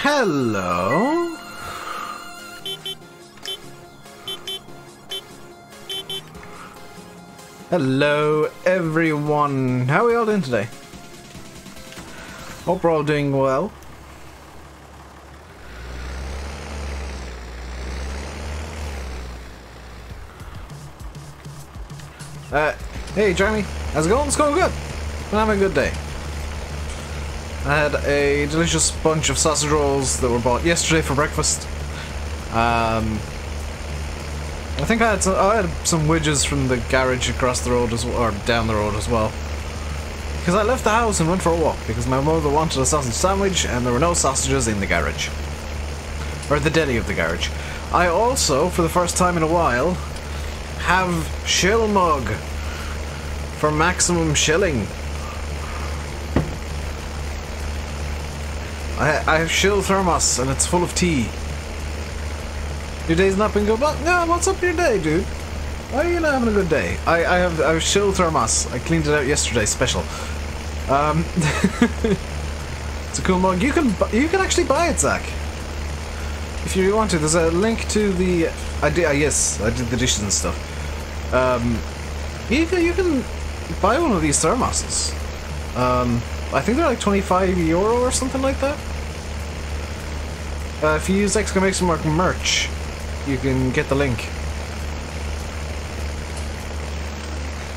Hello. Hello, everyone. How are we all doing today? Hope we're all doing well. Hey, Jeremy. How's it going? It's going good. I'm having a good day. I had a delicious bunch of sausage rolls that were bought yesterday for breakfast. I think I had some wedges from the garage across the road or down the road as well. Because I left the house and went for a walk because my mother wanted a sausage sandwich and there were no sausages in the garage. Or the deli of the garage. I also, for the first time in a while, have shill mug for maximum shilling. I have shill thermos and it's full of tea. Your day's not been good? But no, what's up with your day, dude? Why are you not having a good day? I have shill thermos. I cleaned it out yesterday, special. It's a cool mug. You can actually buy it, Zach. If you want to, there's a link to the. Yes, I did the dishes and stuff. You can buy one of these thermoses. I think they're like €25 or something like that. If you use exclamation mark merch, you can get the link.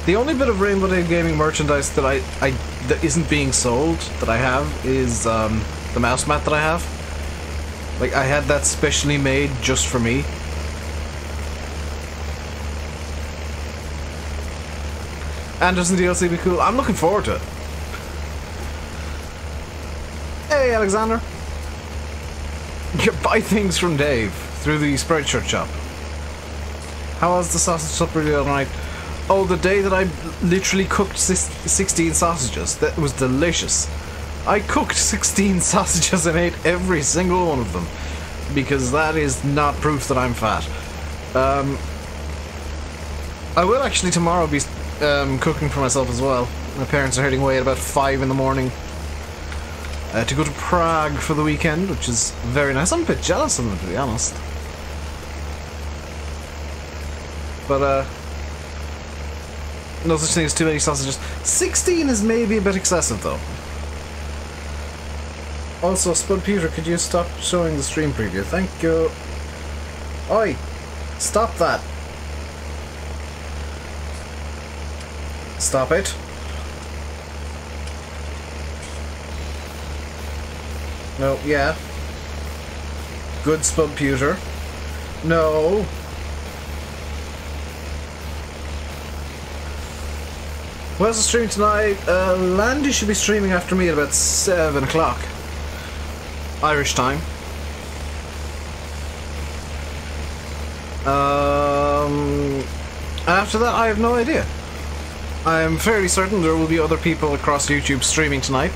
The only bit of Rainbow Day Gaming merchandise that that isn't being sold that I have is the mouse mat that I have. Like, I had that specially made just for me. And doesn't DLC be cool? I'm looking forward to it. Hey, Alexander. You buy things from Dave through the Spreadshirt shop. How was the sausage supper the other night? Oh, the day that I literally cooked 16 sausages. That was delicious. I cooked 16 sausages and ate every single one of them. Because that is not proof that I'm fat. I will actually tomorrow be cooking for myself as well. My parents are heading away at about 5 in the morning. To go to Prague for the weekend, which is very nice. I'm a bit jealous of them, to be honest. But, no such thing as too many sausages. 16 is maybe a bit excessive, though. Also, Spud Peter, could you stop showing the stream preview? Thank you. Oi! Stop that! Stop it. No, yeah. Good Spud Pewter. No. Where's the stream tonight? Landy should be streaming after me at about 7 o'clock. Irish time. After that, I have no idea. I am fairly certain there will be other people across YouTube streaming tonight.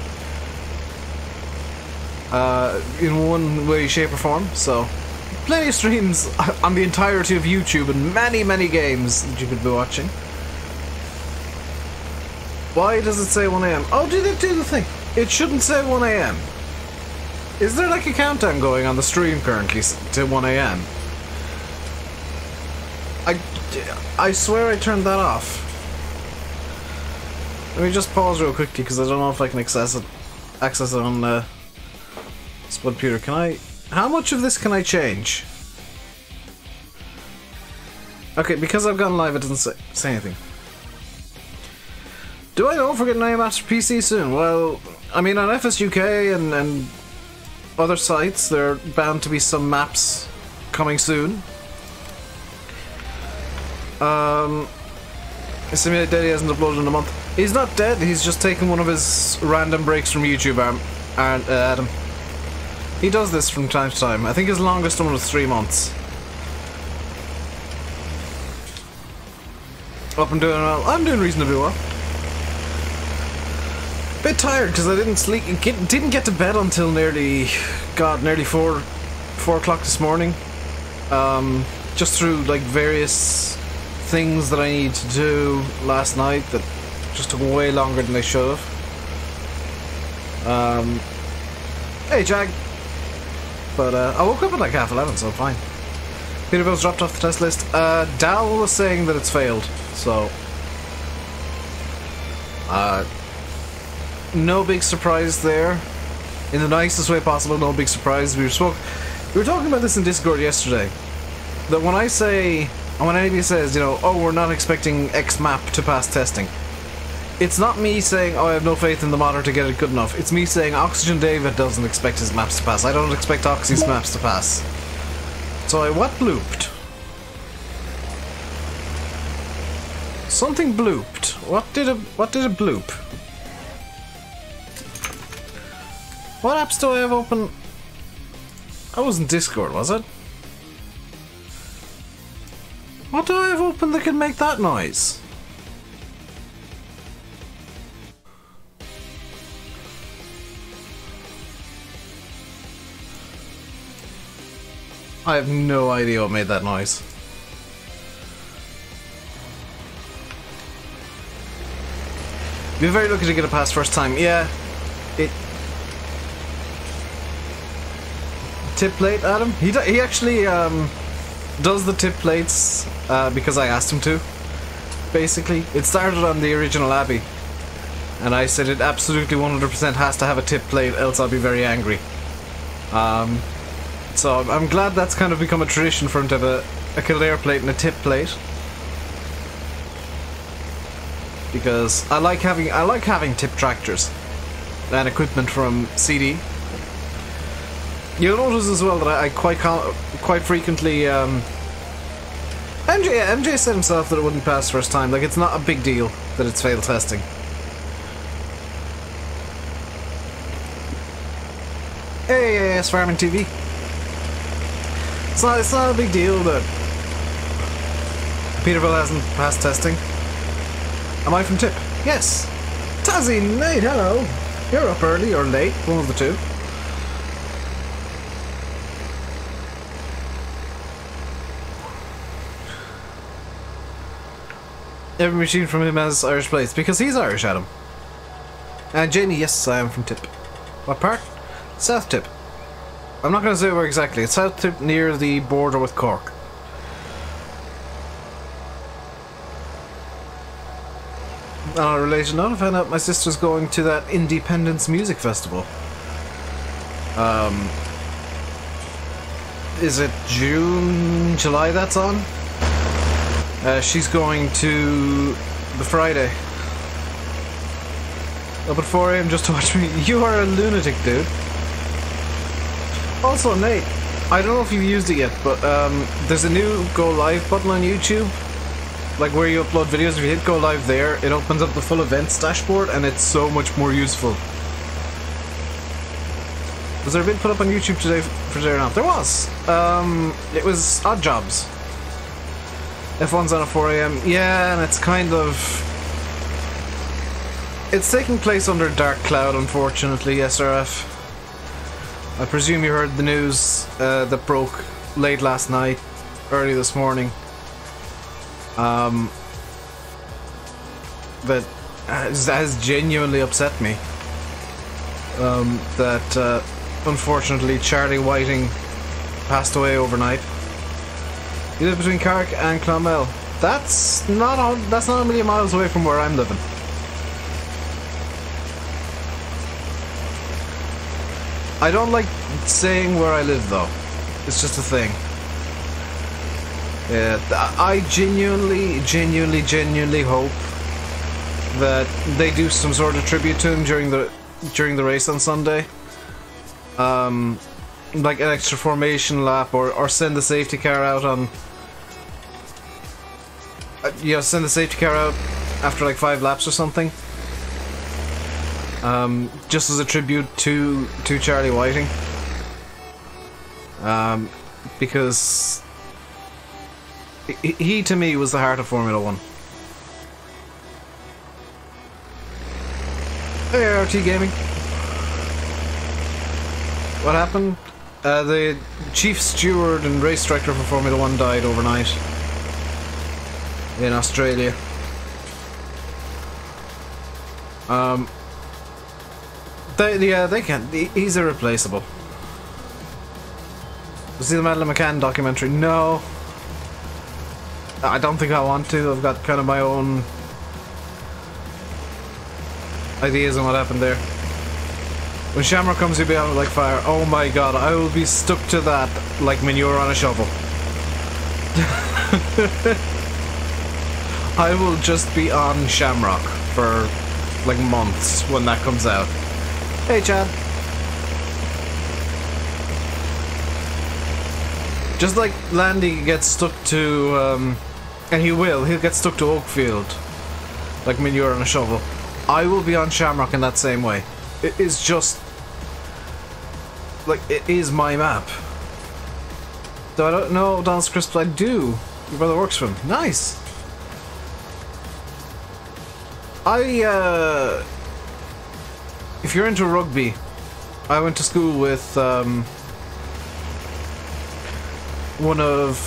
In one way, shape or form, so plenty of streams on the entirety of YouTube and many, many games that you could be watching. Why does it say 1 AM? Oh, did it do the thing? It shouldn't say 1 AM. Is there like a countdown going on the stream currently to 1 AM? I swear I turned that off. Let me just pause real quickly because I don't know if I can access it on Spud Pewter. Can I? How much of this can I change? Okay, because I've gone live, it doesn't say anything. Do I know if we're getting an Master PC soon? Well, I mean, on FSUK and other sites, there are bound to be some maps coming soon. Simulate Dead, he hasn't uploaded in a month. He's not dead, he's just taken one of his random breaks from YouTube, Adam. He does this from time to time. I think his longest one was 3 months. Hope I'm doing well. I'm doing reasonably well. Bit tired because I didn't sleep. Didn't get to bed until nearly 4 o'clock this morning. Just through like various things that I need to do last night that just took way longer than they should have. Hey, Jag. But I woke up at like 11:30, so fine. Peterbilt's dropped off the test list. Dal was saying that it's failed, so no big surprise there. In the nicest way possible, no big surprise. We were talking about this in Discord yesterday. That when anybody says, you know, oh, we're not expecting X map to pass testing, it's not me saying, oh, I have no faith in the modder to get it good enough. It's me saying Oxygen David doesn't expect his maps to pass. I don't expect Oxy's maps to pass. So what blooped? Something blooped. What did it bloop? What apps do I have open? That wasn't Discord, was it? What do I have open that can make that noise? I have no idea what made that noise. You're very lucky to get a pass first time. Yeah, tip plate, Adam. He actually does the tip plates because I asked him to. Basically, it started on the original Abbey, and I said it absolutely 100% has to have a tip plate, else I'll be very angry. So I'm glad that's kind of become a tradition for him to have a Kildare plate and a tip plate, because I like having tip tractors and equipment from CD. You'll notice as well that I quite frequently MJ said himself that it wouldn't pass first time. Like, it's not a big deal that it's failed testing. Hey, Farming TV. It's not a big deal that Peterville hasn't passed testing. Am I from Tip? Yes. Tazzy, Nate, hello. You're up early or late, one of the two. Every machine from him has Irish plates because he's Irish, Adam. And Jamie, yes, I am from Tip. What part? South Tip. I'm not going to say where exactly. It's South Tip near the border with Cork. On a related note, I found out my sister's going to that Independence Music Festival. Is it June, July that's on? She's going to the Friday. Up at 4 AM just to watch me. You are a lunatic, dude. Also, Nate, I don't know if you've used it yet, but there's a new Go Live button on YouTube. Like where you upload videos, if you hit Go Live there, it opens up the full events dashboard, and it's so much more useful. Was there a vid put up on YouTube today for today or not? There was. It was Odd Jobs. F1's on at 4 AM. Yeah, and it's kind of... It's taking place under a dark cloud, unfortunately, SRF. I presume you heard the news that broke late last night, early this morning. That has genuinely upset me. That unfortunately Charlie Whiting passed away overnight. He lives between Carrick and Clonmel. That's not a million miles away from where I'm living. I don't like saying where I live though. It's just a thing. Yeah, I genuinely hope that they do some sort of tribute to him during the race on Sunday. Like an extra formation lap, or send the safety car out on. Send the safety car out after like 5 laps or something. Just as a tribute to Charlie Whiting. Because he to me was the heart of Formula 1. Hey, RT Gaming. What happened? The chief steward and race director for Formula 1 died overnight in Australia. They can't. He's irreplaceable. See the Madeleine McCann documentary? No. I don't think I want to. I've got kind of my own ideas on what happened there. When Shamrock comes, you'll be on it like fire. Oh my god, I will be stuck to that like manure on a shovel. I will just be on Shamrock for like months when that comes out. Hey Chad. Just like Landy gets stuck to, and he'll get stuck to Oakfield, like manure on a shovel. I will be on Shamrock in that same way. It is just, like, it is my map. Though I don't know Donald's Crisps, I do. Your brother works for him. Nice! If you're into rugby, I went to school with, one of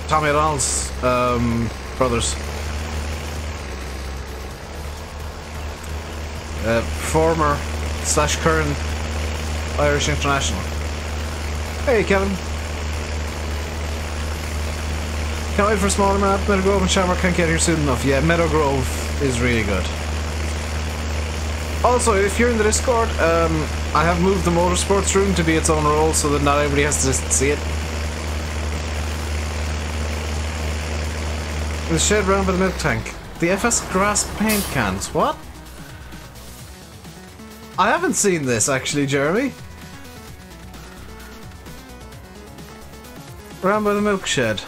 Tommy O'Donnell's brothers. Former / current Irish international. Hey Kevin. Can't wait for a smaller map. Meadowgrove and Shamrock can't get here soon enough. Yeah, Meadowgrove is really good. Also, if you're in the Discord, I have moved the motorsports room to be its own role so that not everybody has to see it. The shed round by the milk tank. The FS grass paint cans. What? I haven't seen this actually, Jeremy. Round by the milk shed.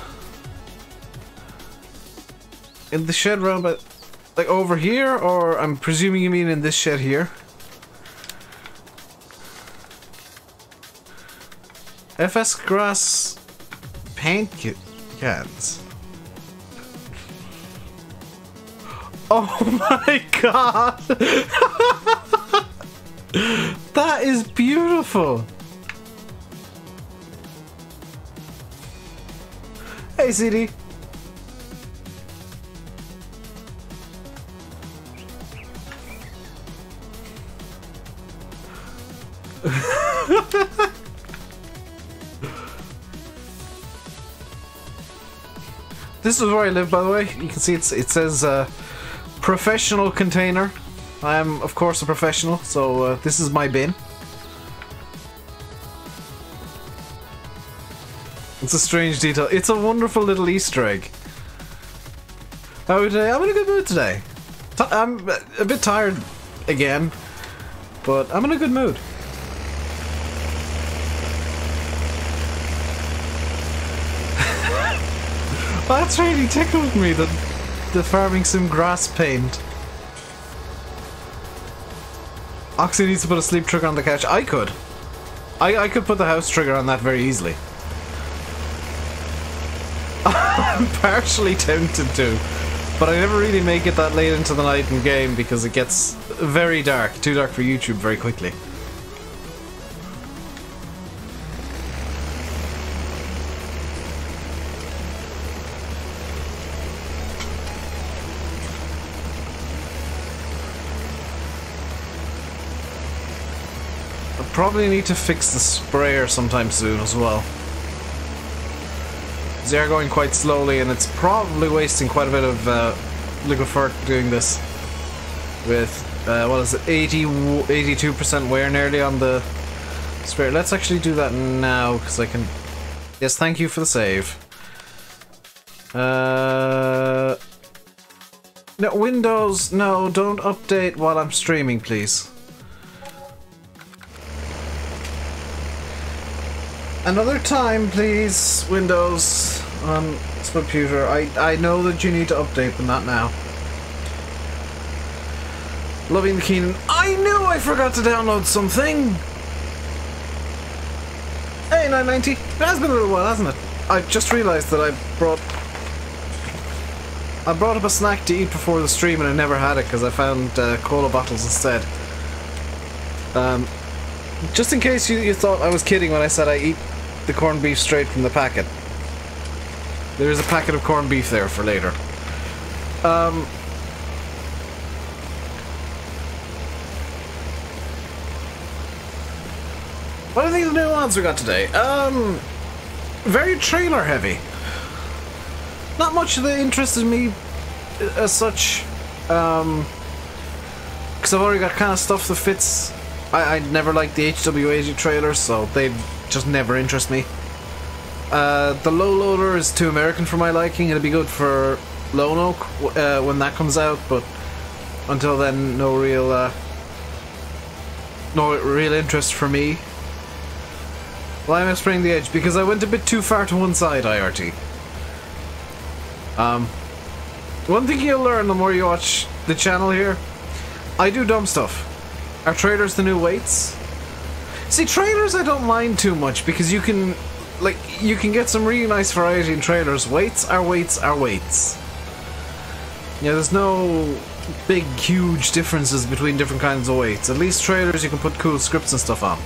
In the shed round by... like over here? Or I'm presuming you mean in this shed here? FS grass paint cans. Oh my god! That is beautiful! Hey CD! This is where I live, by the way. You can see it says professional container. I am, of course, a professional, so this is my bin. It's a strange detail. It's a wonderful little Easter egg. How are we today? I'm in a good mood today. I'm a bit tired again, but I'm in a good mood. That's really tickled me, the farming sim grass paint. Oxy needs to put a sleep trigger on the couch. I could. I could put the house trigger on that very easily. I'm partially tempted to, but I never really make it that late into the night in game because it gets very dark. Too dark for YouTube very quickly. Probably need to fix the sprayer sometime soon as well. They're going quite slowly and it's probably wasting quite a bit of liquid doing this. With, what is it, 82% wear nearly on the sprayer. Let's actually do that now because I can... Yes, thank you for the save. No, Windows, no, don't update while I'm streaming, please. Another time, please, Windows, on this computer. I know that you need to update, but not now. Loving the Keenan. I knew I forgot to download something! Hey, 990. It has been a little while, hasn't it? I just realised that I brought up a snack to eat before the stream and I never had it because I found cola bottles instead. Just in case you thought I was kidding when I said I eat the corned beef straight from the packet. There is a packet of corned beef there for later. What do you think of the new mods we got today? very trailer heavy. Not much that interested me as such, because I've already got kind of stuff that fits. I never liked the HW80 trailers, so they just never interest me. The low loader is too American for my liking. It'll be good for Lone Oak when that comes out, but until then, no real interest for me. Why am I spraying the edge? Because I went a bit too far to one side, IRT. One thing you'll learn the more you watch the channel here, I do dumb stuff. Are trailers the new weights? See, trailers I don't mind too much because you can get some really nice variety in trailers. Weights are weights are weights. Yeah, there's no big, huge differences between different kinds of weights. At least trailers you can put cool scripts and stuff on.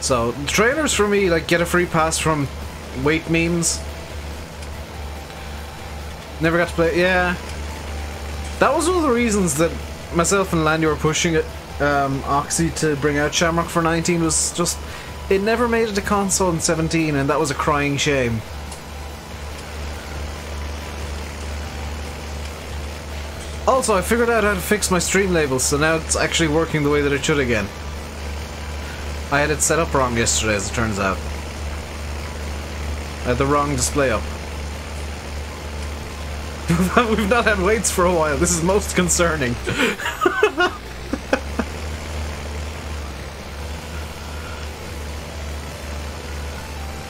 So, trailers for me, like, get a free pass from weight memes. Never got to play it. Yeah. That was one of the reasons that myself and Landy were pushing it, Oxy, to bring out Shamrock for 19, was just, it never made it to console in 17, and that was a crying shame. Also, I figured out how to fix my stream labels, so now it's actually working the way that it should again. I had it set up wrong yesterday, as it turns out. I had the wrong display up. We've not had weights for a while. This is most concerning.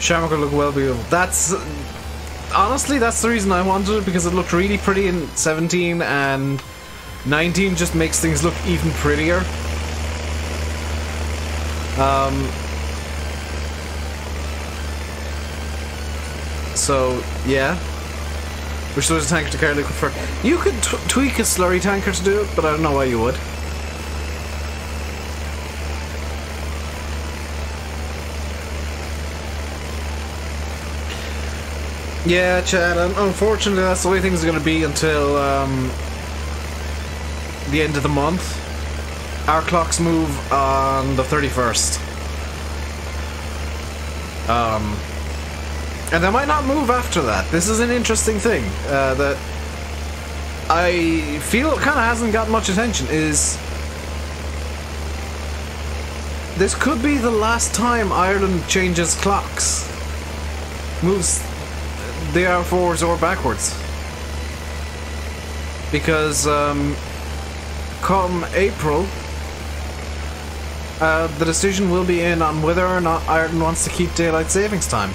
Shamrock will look well beautiful. That's... honestly, that's the reason I wanted it, because it looked really pretty in 17, and 19 just makes things look even prettier. So, yeah. Wish there was a tanker to carry liquid for. You could tweak a slurry tanker to do it, but I don't know why you would. Yeah, Chad, unfortunately that's the way things are going to be until the end of the month. Our clocks move on the 31st. And they might not move after that. This is an interesting thing that I feel kind of hasn't got much attention. Is this could be the last time Ireland changes clocks, moves the hour forwards or backwards, because come April, the decision will be in on whether or not Ireland wants to keep daylight savings time.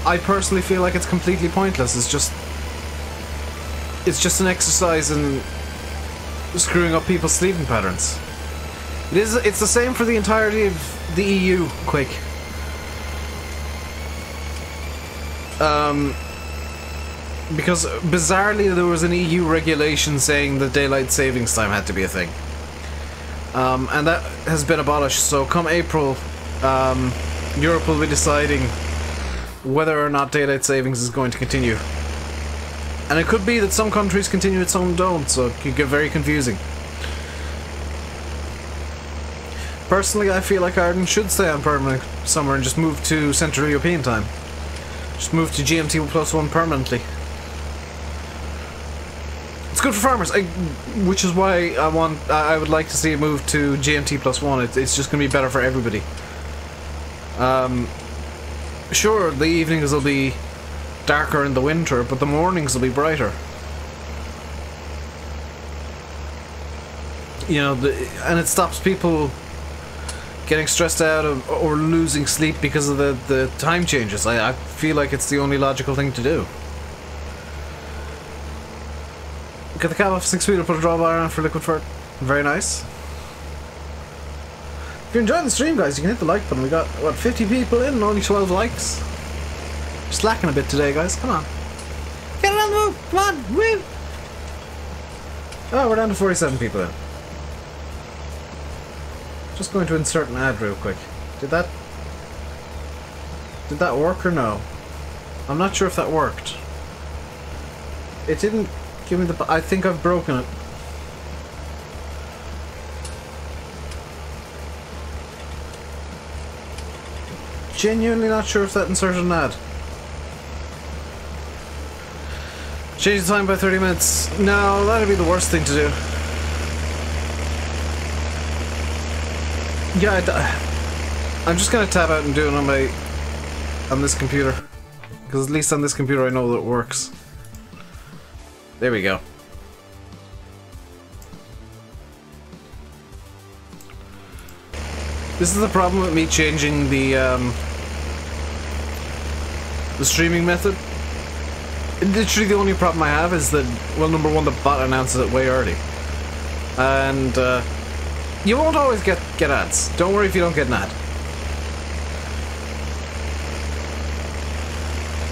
I personally feel like it's completely pointless. It's just an exercise in screwing up people's sleeping patterns. It's the same for the entirety of the EU, Quake. Because bizarrely there was an EU regulation saying that daylight savings time had to be a thing. And that has been abolished, so come April, Europe will be deciding whether or not daylight savings is going to continue. And it could be that some countries continue it, some don't, so it could get very confusing. Personally, I feel like Ireland should stay on permanent summer and just move to Central European time. Just move to GMT +1 permanently. It's good for farmers, which is why I would like to see it move to GMT +1. It's just going to be better for everybody. Sure, the evenings will be darker in the winter, but the mornings will be brighter. You know, and it stops people getting stressed out or losing sleep because of the time changes. I feel like it's the only logical thing to do. Get the cap off 6 feet and put a drawbar on for liquid fur. Very nice. If you're enjoying the stream, guys, you can hit the like button. We got, what, 50 people in and only 12 likes? Just lacking a bit today, guys. Come on. Get it on the move! Come on! Woo! Oh, we're down to 47 people in. Just going to insert an ad real quick. Did that work or no? I'm not sure if that worked. It didn't Give me the... I think I've broken it. Genuinely not sure if that inserted an ad. Change the time by 30 minutes. No, that'd be the worst thing to do. Yeah, I'm just gonna tab out and do it on this computer. Because at least on this computer I know that it works. There we go. This is the problem with me changing the streaming method. Literally the only problem I have is that, well, number one, the bot announces it way early. And, you won't always get ads. Don't worry if you don't get an ad.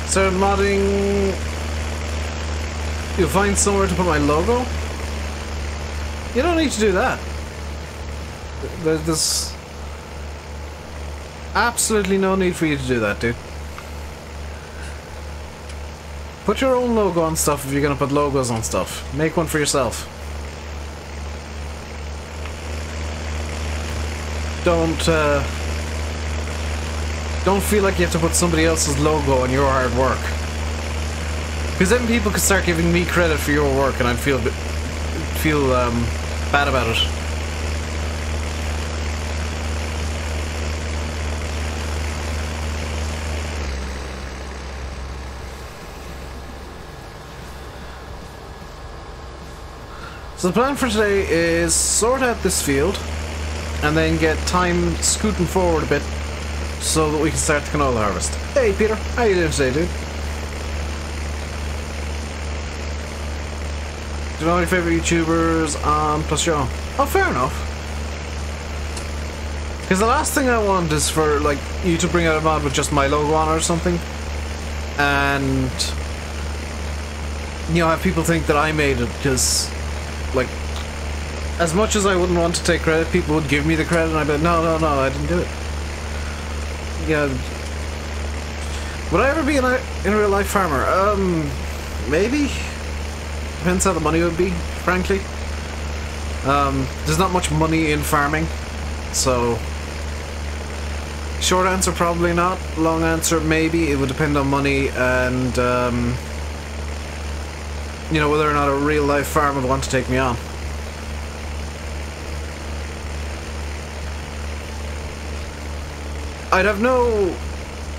So modding... You'll find somewhere to put my logo? You don't need to do that. There's absolutely no need for you to do that, dude. Put your own logo on stuff if you're gonna put logos on stuff. Make one for yourself. Don't feel like you have to put somebody else's logo on your hard work. Because then people could start giving me credit for your work and I'd feel bad about it. So the plan for today is sort out this field and then get time scooting forward a bit so that we can start the canola harvest. Hey Peter, how you doing today, dude? Do you know your favourite YouTubers on Plus Show? Oh, fair enough. Because the last thing I want is for, like, you to bring out a mod with just my logo on it or something. And, you know, have people think that I made it, because, like, as much as I wouldn't want to take credit, people would give me the credit, and I'd be like, no, I didn't do it. Yeah. Would I ever be in a real life farmer? Maybe. Depends how the money would be, frankly. There's not much money in farming, so short answer, probably not. Long answer, maybe. It would depend on money and, you know, whether or not a real life farm would want to take me on. I'd have no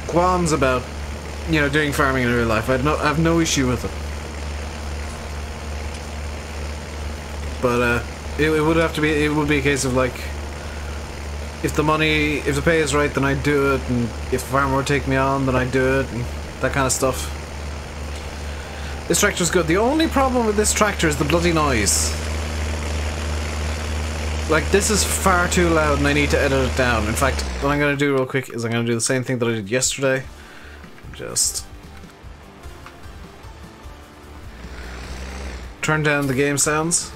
qualms about, you know, doing farming in real life. I have no issue with it. But it would have to be. It would be a case of, like, if the pay is right, then I'd do it, and if the farmer would take me on, then I'd do it, and that kind of stuff. This tractor's good. The only problem with this tractor is the bloody noise. Like, this is far too loud, and I need to edit it down. In fact, what I'm going to do real quick is I'm going to do the same thing that I did yesterday. Just turn down the game sounds.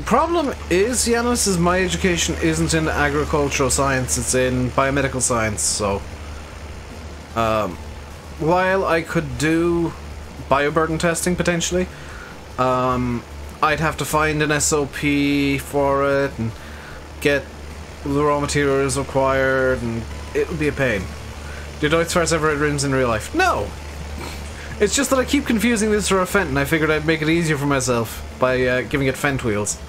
Problem is, Yanis, is my education isn't in agricultural science, it's in biomedical science, so while I could do bioburden testing potentially, I'd have to find an SOP for it and get the raw materials required, and it would be a pain. Did Deutzfars ever ride rims in real life? No! It's just that I keep confusing this for a Fent, and I figured I'd make it easier for myself by giving it Fent wheels.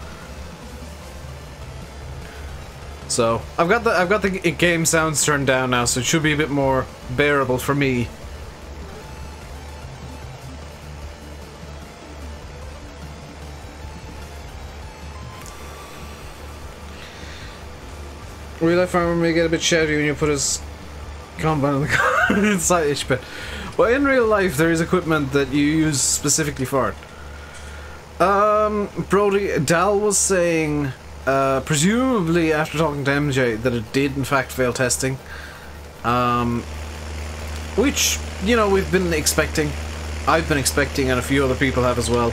So I've got the game sounds turned down now, so it should be a bit more bearable for me. Real life farmer may get a bit shouty when you put his combine in the car inside each bit. Well, in real life, there is equipment that you use specifically for it. Brody, Dal was saying, presumably after talking to MJ, that it did in fact fail testing. Which, you know, we've been expecting. I've been expecting, and a few other people have as well.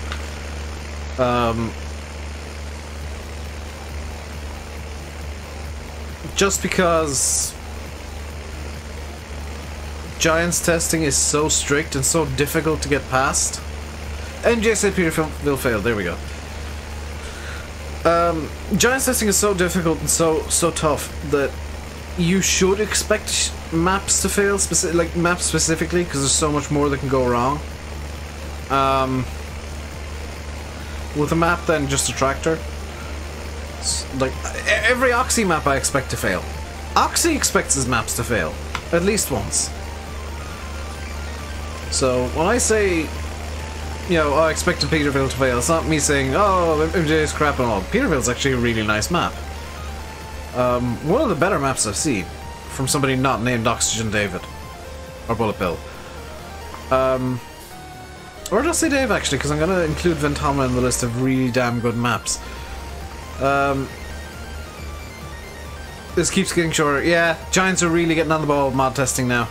Just because Giants testing is so strict and so difficult to get past. MJ said Peterville failed. There we go. Giants testing is so difficult and so tough that you should expect maps to fail, like maps specifically, because there's so much more that can go wrong. With a map than just a tractor. Like every Oxy map I expect to fail. Oxy expects his maps to fail at least once. So when I say, you know, I expected Peterville to fail, it's not me saying, oh, MJ is crap and all. Peterville's actually a really nice map. One of the better maps I've seen from somebody not named Oxygen David or Bullet Bill. Or just say Dave, actually, because I'm going to include Ventama in the list of really damn good maps. This keeps getting shorter. Yeah, Giants are really getting on the ball with mod testing now.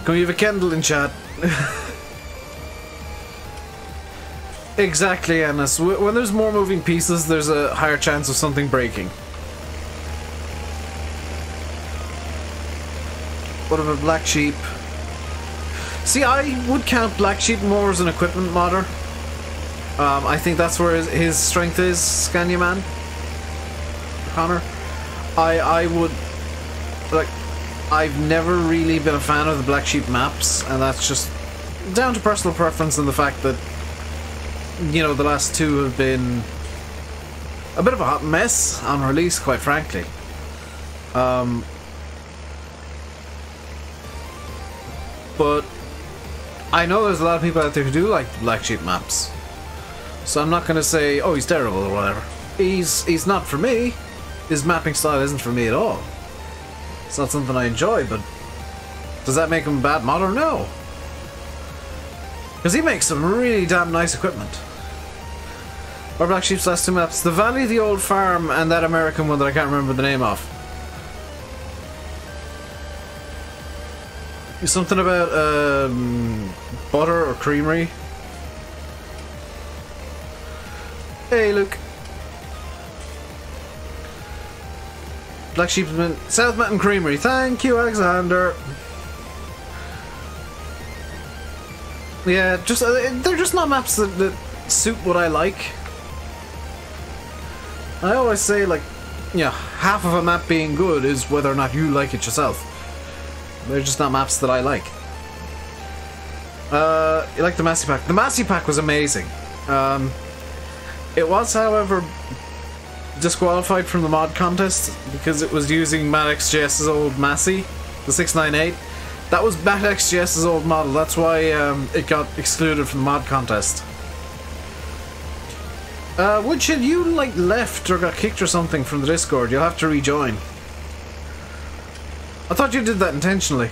Can we have a Kendall in chat? Exactly, Ennis. When there's more moving pieces, there's a higher chance of something breaking. What about Black Sheep? See, I would count Black Sheep more as an equipment modder. I think that's where his strength is, Scania Man. Connor. I would... like... I've never really been a fan of the Black Sheep maps, and that's just down to personal preference and the fact that, you know, the last two have been a bit of a hot mess on release, quite frankly. But I know there's a lot of people out there who do like Black Sheep maps, so I'm not going to say, oh, he's terrible or whatever. He's not for me. His mapping style isn't for me at all. It's not something I enjoy, but does that make him a bad modder? No. Because he makes some really damn nice equipment. Or Black Sheep's last two maps. The Valley, the Old Farm, and that American one that I can't remember the name of. Something about butter or creamery. Hey, Luke. Black Sheep South Mountain Creamery. Thank you, Alexander. Yeah, just they're just not maps that suit what I like. I always say, like, yeah, half of a map being good is whether or not you like it yourself. They're just not maps that I like. You like the Massey Pack? The Massey Pack was amazing. It was, however, disqualified from the mod contest because it was using MattXJS's old Massey, the 698. That was MattXJS's old model. That's why it got excluded from the mod contest. Woodshed, you like left or got kicked or something from the Discord. You'll have to rejoin. I thought you did that intentionally.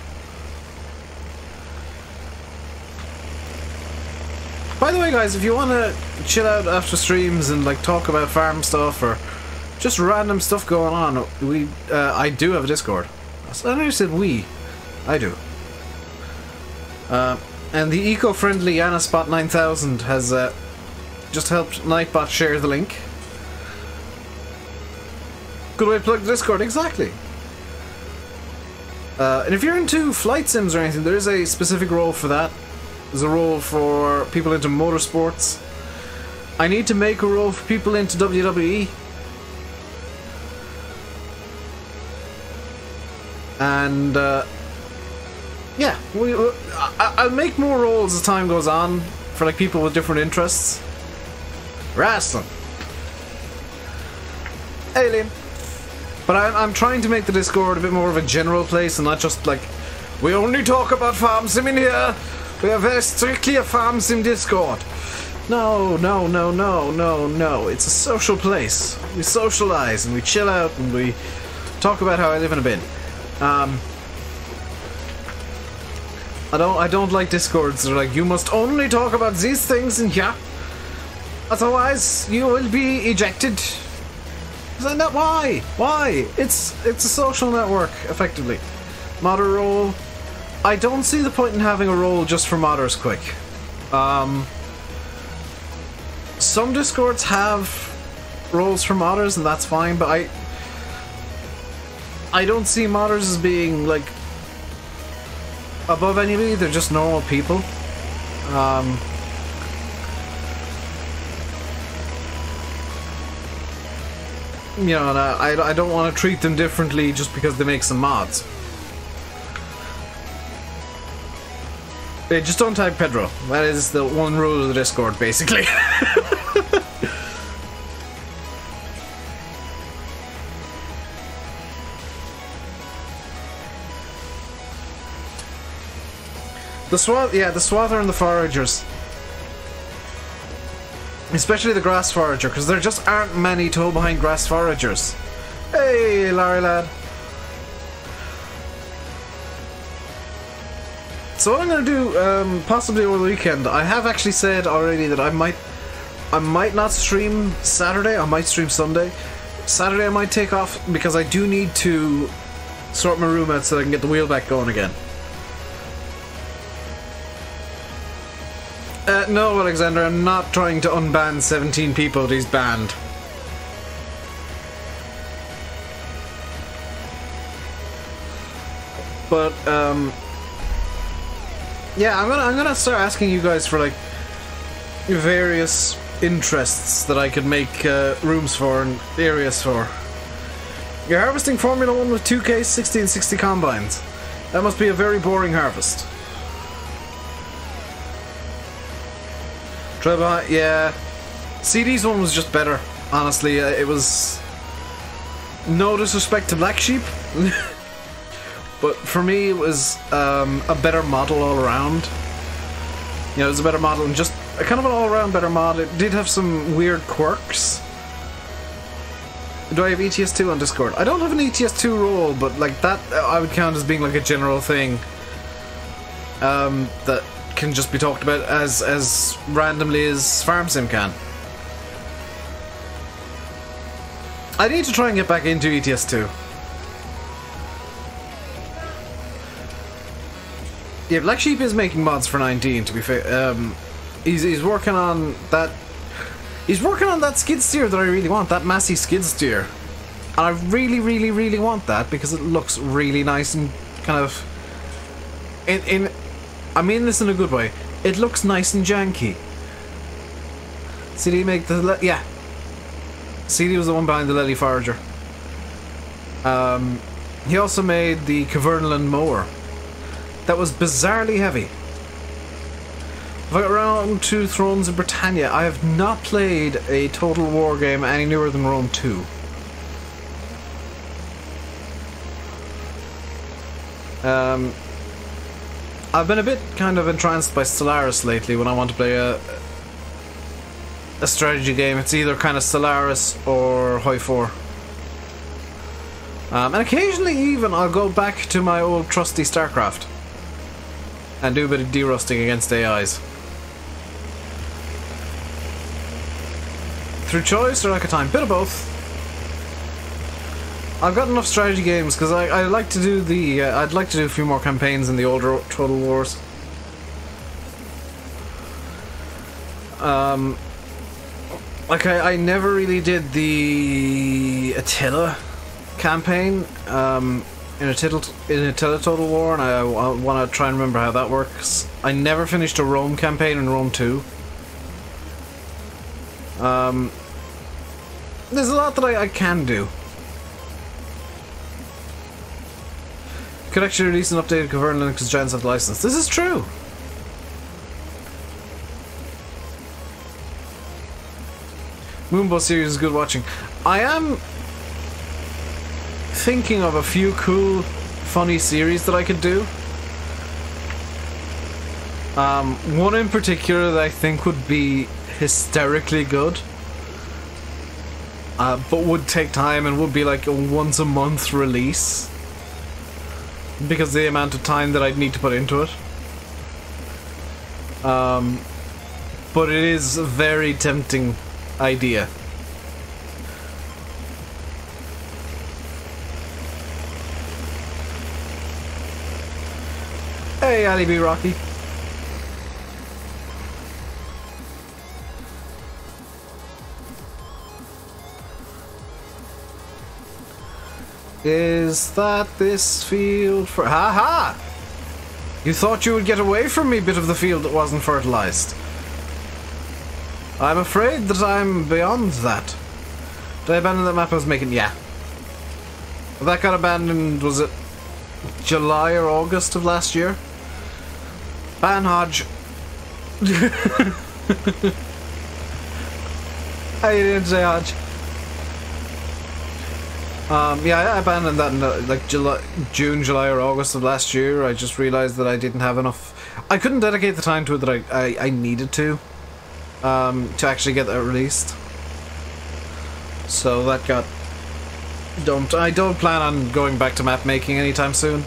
By the way, guys, if you want to chill out after streams and like talk about farm stuff or just random stuff going on, I do have a Discord. I never said we. I do. And the eco-friendly Anaspot 9000 has just helped Nightbot share the link. Good way to plug the Discord, exactly. And if you're into flight sims or anything, there is a specific role for that. There's a role for people into motorsports. I need to make a role for people into WWE. And, yeah, I'll make more roles as time goes on for, like, people with different interests. Wrestling. Alien. But I'm trying to make the Discord a bit more of a general place and not just, like, we only talk about farm sim in here. We are very strictly a farm sim Discord. No, no, no, no, no, no. It's a social place. We socialize and we chill out and we talk about how I live in a bin. I don't like Discords that are like, you must only talk about these things in here. Otherwise, you will be ejected. Isn't that why? Why? It's a social network, effectively. Modder role. I don't see the point in having a role just for modders quick. Some Discords have roles for modders, and that's fine, but I don't see modders as being, like, above anybody, they're just normal people. You know, and I don't want to treat them differently just because they make some mods. Just don't tag Pedro. That is the one rule of the Discord, basically. The swather and the foragers. Especially the grass forager, because there just aren't many toe-behind grass foragers. Hey, Larry lad. So what I'm going to do, possibly over the weekend, I have actually said already that I might not stream Saturday, I might stream Sunday. Saturday I might take off, because I do need to sort my room out so I can get the wheel back going again. No, Alexander, I'm not trying to unban 17 people that he's banned. But, yeah, I'm gonna start asking you guys for, like, various interests that I could make rooms for and areas for. You're harvesting Formula 1 with 2K 60 and 60 combines. That must be a very boring harvest. Trevor, yeah. CD's one was just better, honestly. It was... no disrespect to Black Sheep. But for me, it was a better model all around. You know, it was a better model and just a kind of an all-around better mod. It did have some weird quirks. Do I have ETS2 on Discord? I don't have an ETS2 role, but like that I would count as being like a general thing. That can just be talked about as randomly as Farm Sim can. I need to try and get back into ETS2. Yeah, Black Sheep is making mods for 19, to be fair. He's working on that. He's working on that skid steer that I really want, that Massey skid steer. And I really, really, really want that because it looks really nice and kind of I mean this in a good way. It looks nice and janky. CD make the yeah. CD was the one behind the Lely Forager. He also made the Cavernaland mower. That was bizarrely heavy. I've got around 2 Thrones of Britannia. I have not played a Total War game any newer than Rome 2. I've been a bit kind of entranced by Stellaris lately when I want to play a strategy game. It's either kind of Stellaris or High 4. And occasionally even I'll go back to my old trusty StarCraft and do a bit of derusting against AIs. Through choice or like a time? Bit of both. I've got enough strategy games because I like to do the I'd like to do a few more campaigns in the older Total Wars. Like I never really did the Attila campaign in Attila Total War, and I want to try and remember how that works. I never finished a Rome campaign in Rome 2. There's a lot that I can do. Could actually release an updated Cavernaland because Giants have the license. This is true. Moonbow series is good watching. I am thinking of a few cool, funny series that I could do. One in particular that I think would be hysterically good, but would take time and would be like a once a month release because of the amount of time that I'd need to put into it. But it is a very tempting idea. Hey, Ali B. Rocky. Is that this field for... Ha ha! You thought you would get away from me, bit of the field that wasn't fertilized. I'm afraid that I'm beyond that. Did I abandon that map I was making? Yeah. That got abandoned, was it July or August of last year? Ban Hodge. I didn't say Hodge. Yeah, I abandoned that in like June, July or August of last year. I just realised that I didn't have enough. I couldn't dedicate the time to it that I needed to actually get that released. So that got dumped. I don't plan on going back to map making anytime soon.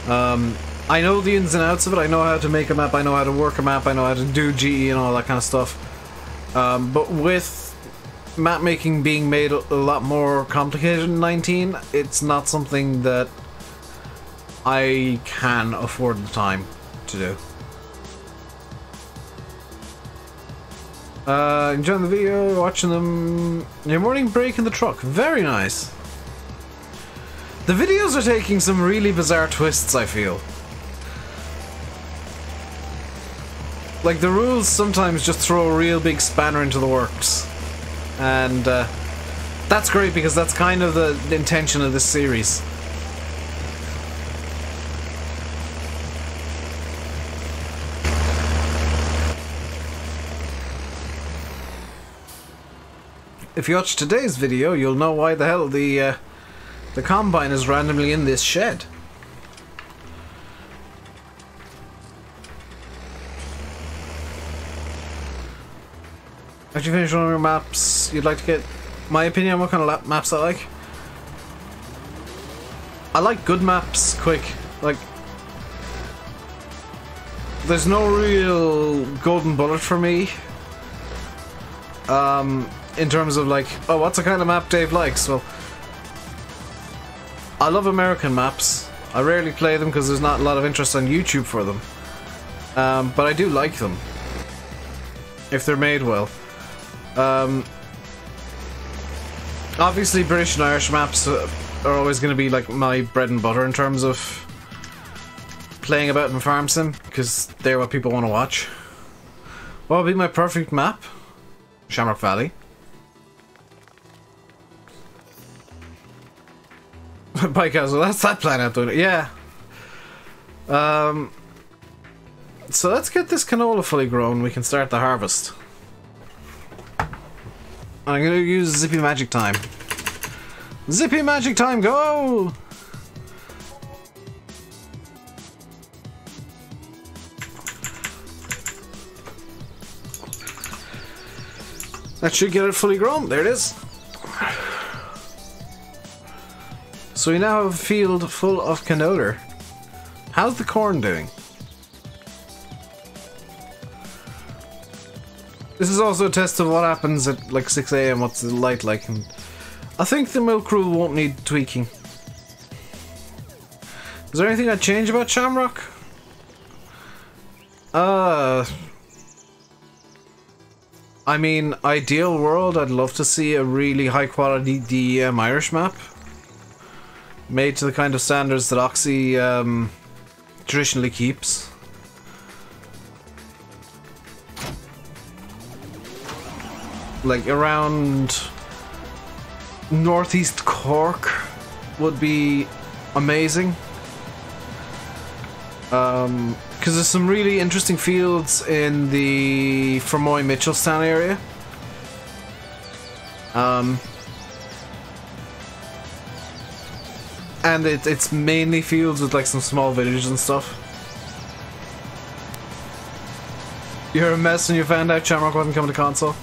I know the ins and outs of it. I know how to make a map. I know how to work a map. I know how to do GE and all that kind of stuff. But with map making being made a lot more complicated in 19, it's not something that I can afford the time to do. Enjoying the video, watching them. Your morning break in the truck. Very nice. The videos are taking some really bizarre twists, I feel. Like, the rules sometimes just throw a real big spanner into the works. And that's great because that's kind of the intention of this series. If you watch today's video, you'll know why the hell the combine is randomly in this shed. After you finish one of your maps, you'd like to get my opinion on what kind of maps I like? I like good maps, quick. Like, there's no real golden bullet for me. In terms of like, oh, what's the kind of map Dave likes? Well, I love American maps. I rarely play them because there's not a lot of interest on YouTube for them. But I do like them. If they're made well. Obviously British and Irish maps are always going to be like my bread and butter in terms of playing about in Farm Sim, because they're what people want to watch. What would be my perfect map? Shamrock Valley. Bike house, well, that's that plan out doing it. Yeah. So let's get this canola fully grown. We can start the harvest. I'm gonna use Zippy Magic Time. Zippy Magic Time, go! That should get it fully grown. There it is. So we now have a field full of canola. How's the corn doing? This is also a test of what happens at like 6 AM, what's the light like, and I think the milk rule won't need tweaking. Is there anything I'd change about Shamrock? I mean, ideal world, I'd love to see a really high quality DEM Irish map. Made to the kind of standards that Oxy traditionally keeps. Like around northeast Cork would be amazing. Because there's some really interesting fields in the Fermoy Mitchelstown area. And it's mainly fields with like some small villages and stuff. You're a mess when you found out Shamrock wasn't coming to console.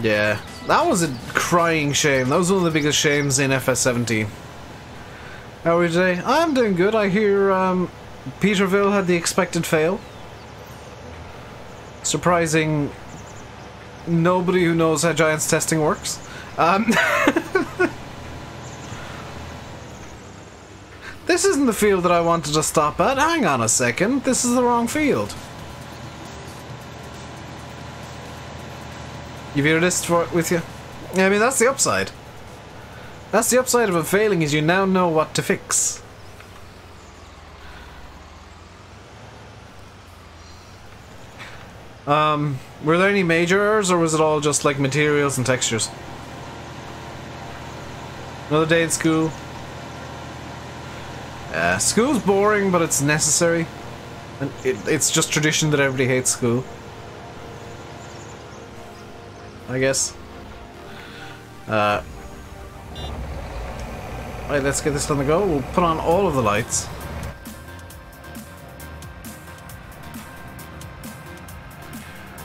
Yeah, that was a crying shame. That was one of the biggest shames in FS17. How are we today? I'm doing good. I hear Peterville had the expected fail. Surprising nobody who knows how Giants testing works. This isn't the field that I wanted to stop at. Hang on a second. This is the wrong field. You've your list for it with you? Yeah, I mean, that's the upside. That's the upside of it failing, is you now know what to fix. Were there any major errors, or was it all just like materials and textures? Another day at school. School's boring, but it's necessary. And it's just tradition that everybody hates school, I guess. Right, let's get this on the go. We'll put on all of the lights.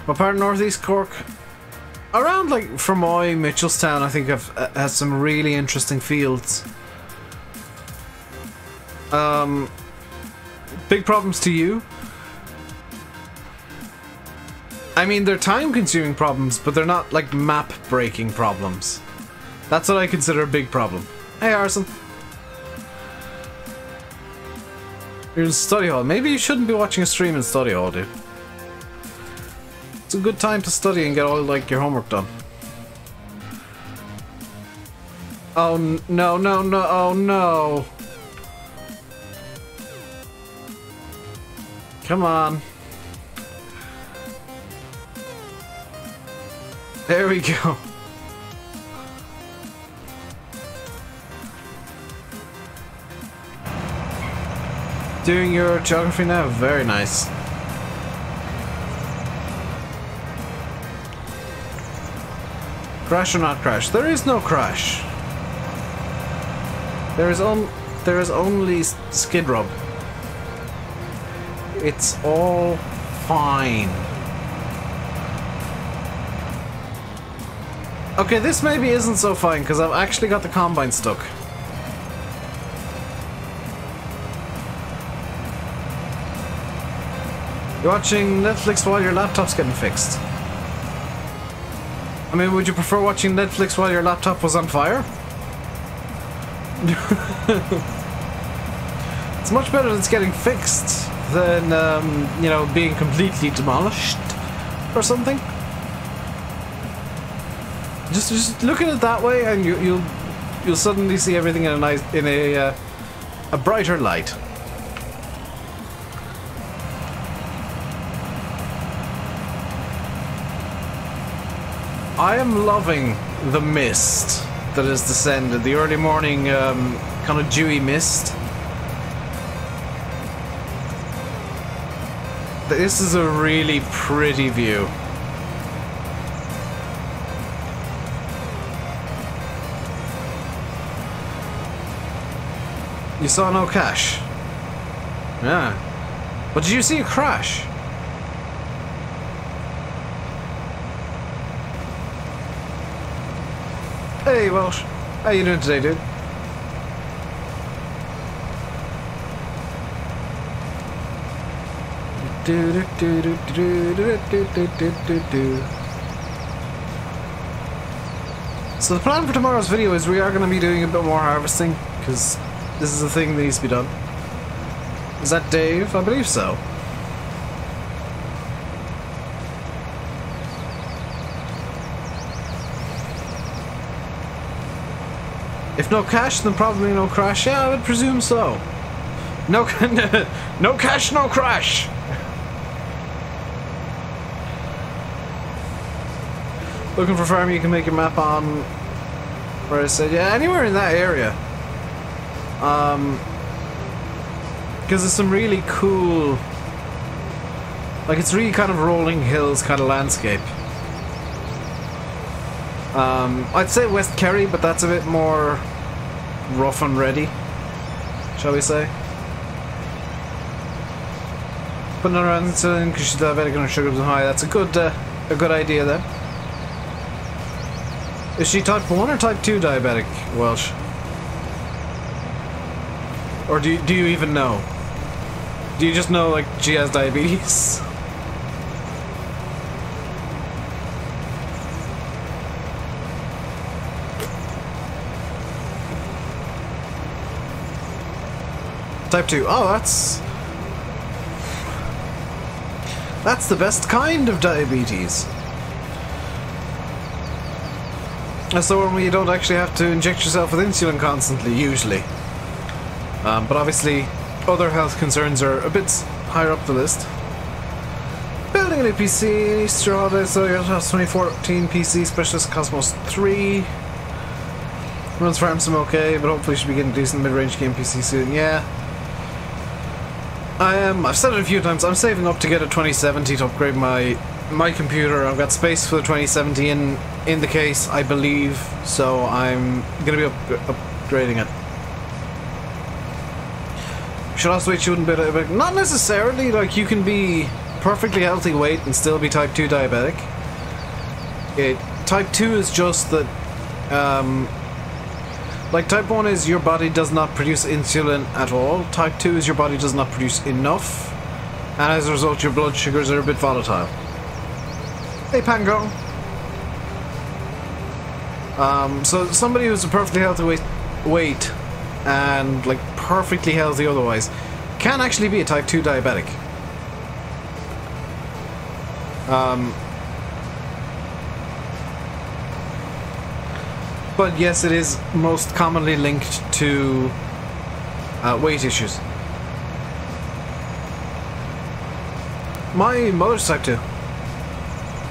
What part of Northeast Cork? Around like Fermoy, Mitchelstown, I think has some really interesting fields. Big problems to you? I mean, they're time-consuming problems, but they're not like map-breaking problems. That's what I consider a big problem. Hey, Arson. You're in study hall. Maybe you shouldn't be watching a stream in study hall, dude. It's a good time to study and get all like your homework done. Oh no, no, no, oh no. Come on. There we go. Doing your geography now? Very nice. Crash or not crash? There is no crash. There is only skid rub. It's all fine. Okay, this maybe isn't so fine because I've actually got the combine stuck. You're watching Netflix while your laptop's getting fixed. I mean, would you prefer watching Netflix while your laptop was on fire? It's much better that it's getting fixed than, you know, being completely demolished or something. Just look at it that way, and you'll suddenly see everything in a brighter light. I am loving the mist that has descended, the early morning kind of dewy mist. This is a really pretty view. You saw no cash? Yeah. But did you see a crash? Hey Welsh, how you doing today, dude? So the plan for tomorrow's video is we are going to be doing a bit more harvesting, because this is a thing that needs to be done. Is that Dave? I believe so. If no cash, then probably no crash. Yeah, I would presume so. No, no cash, no crash. Looking for farm you can make a map on. Where I said, yeah, anywhere in that area. Because there's some really cool, like it's really kind of rolling hills kind of landscape. I'd say West Kerry, but that's a bit more rough and ready, shall we say. Putting her on insulin because she's diabetic and her sugar's high. That's a good idea then. Is she type 1 or type 2 diabetic, Welsh? Or do you even know? Do you just know like she has diabetes? Type 2. Oh, that's the best kind of diabetes. That's the one where you don't actually have to inject yourself with insulin constantly, usually. But obviously, other health concerns are a bit higher up the list. Building buying a new PC, Easter holidays, so your 2014 PC Specialist Cosmos 3. Runs Farm Sim okay, but hopefully should be getting a decent mid-range game PC soon. Yeah. I've said it a few times, I'm saving up to get a 2070 to upgrade my computer. I've got space for the 2070 in the case, I believe, so I'm going to be upgrading it. Should also wait, shouldn't be diabetic. Not necessarily, like you can be perfectly healthy weight and still be type 2 diabetic. Type 2 is just that, like type 1 is your body does not produce insulin at all. Type 2 is your body does not produce enough, and as a result your blood sugars are a bit volatile. Hey Pango! So somebody who's a perfectly healthy weight and like perfectly healthy otherwise can actually be a type 2 diabetic. But yes, it is most commonly linked to weight issues. My mother's type 2.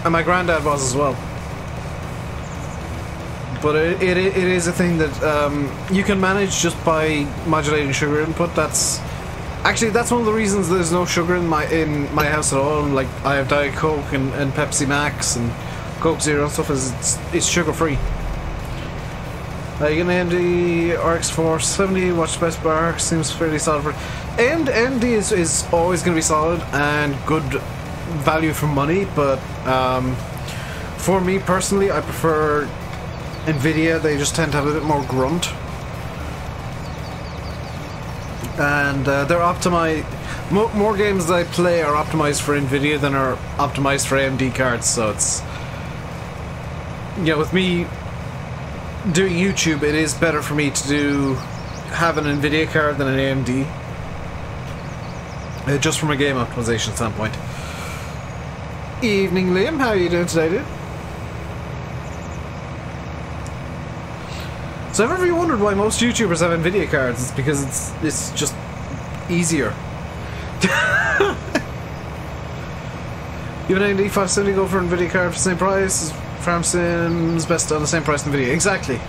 And my granddad was as well. But it is a thing that you can manage just by modulating sugar input. That's one of the reasons there's no sugar in my house at all. Like I have Diet Coke and Pepsi Max and Coke Zero and stuff. It's sugar free. You get an AMD RX 470. Watch Best Bar seems fairly solid for. AMD is always going to be solid and good value for money, but for me personally, I prefer Nvidia. They just tend to have a bit more grunt, and they're optimized. More games that I play are optimized for Nvidia than are optimized for AMD cards. So it's, yeah, with me doing YouTube, it is better for me to have an Nvidia card than an AMD, just from a game optimization standpoint. Evening, Liam. How are you doing today, dude? So if ever you wondered why most YouTubers have Nvidia cards, it's because it's just easier. Even AMD 570 go for Nvidia card for the same price. Farm Sim's best on the same price Nvidia. Exactly.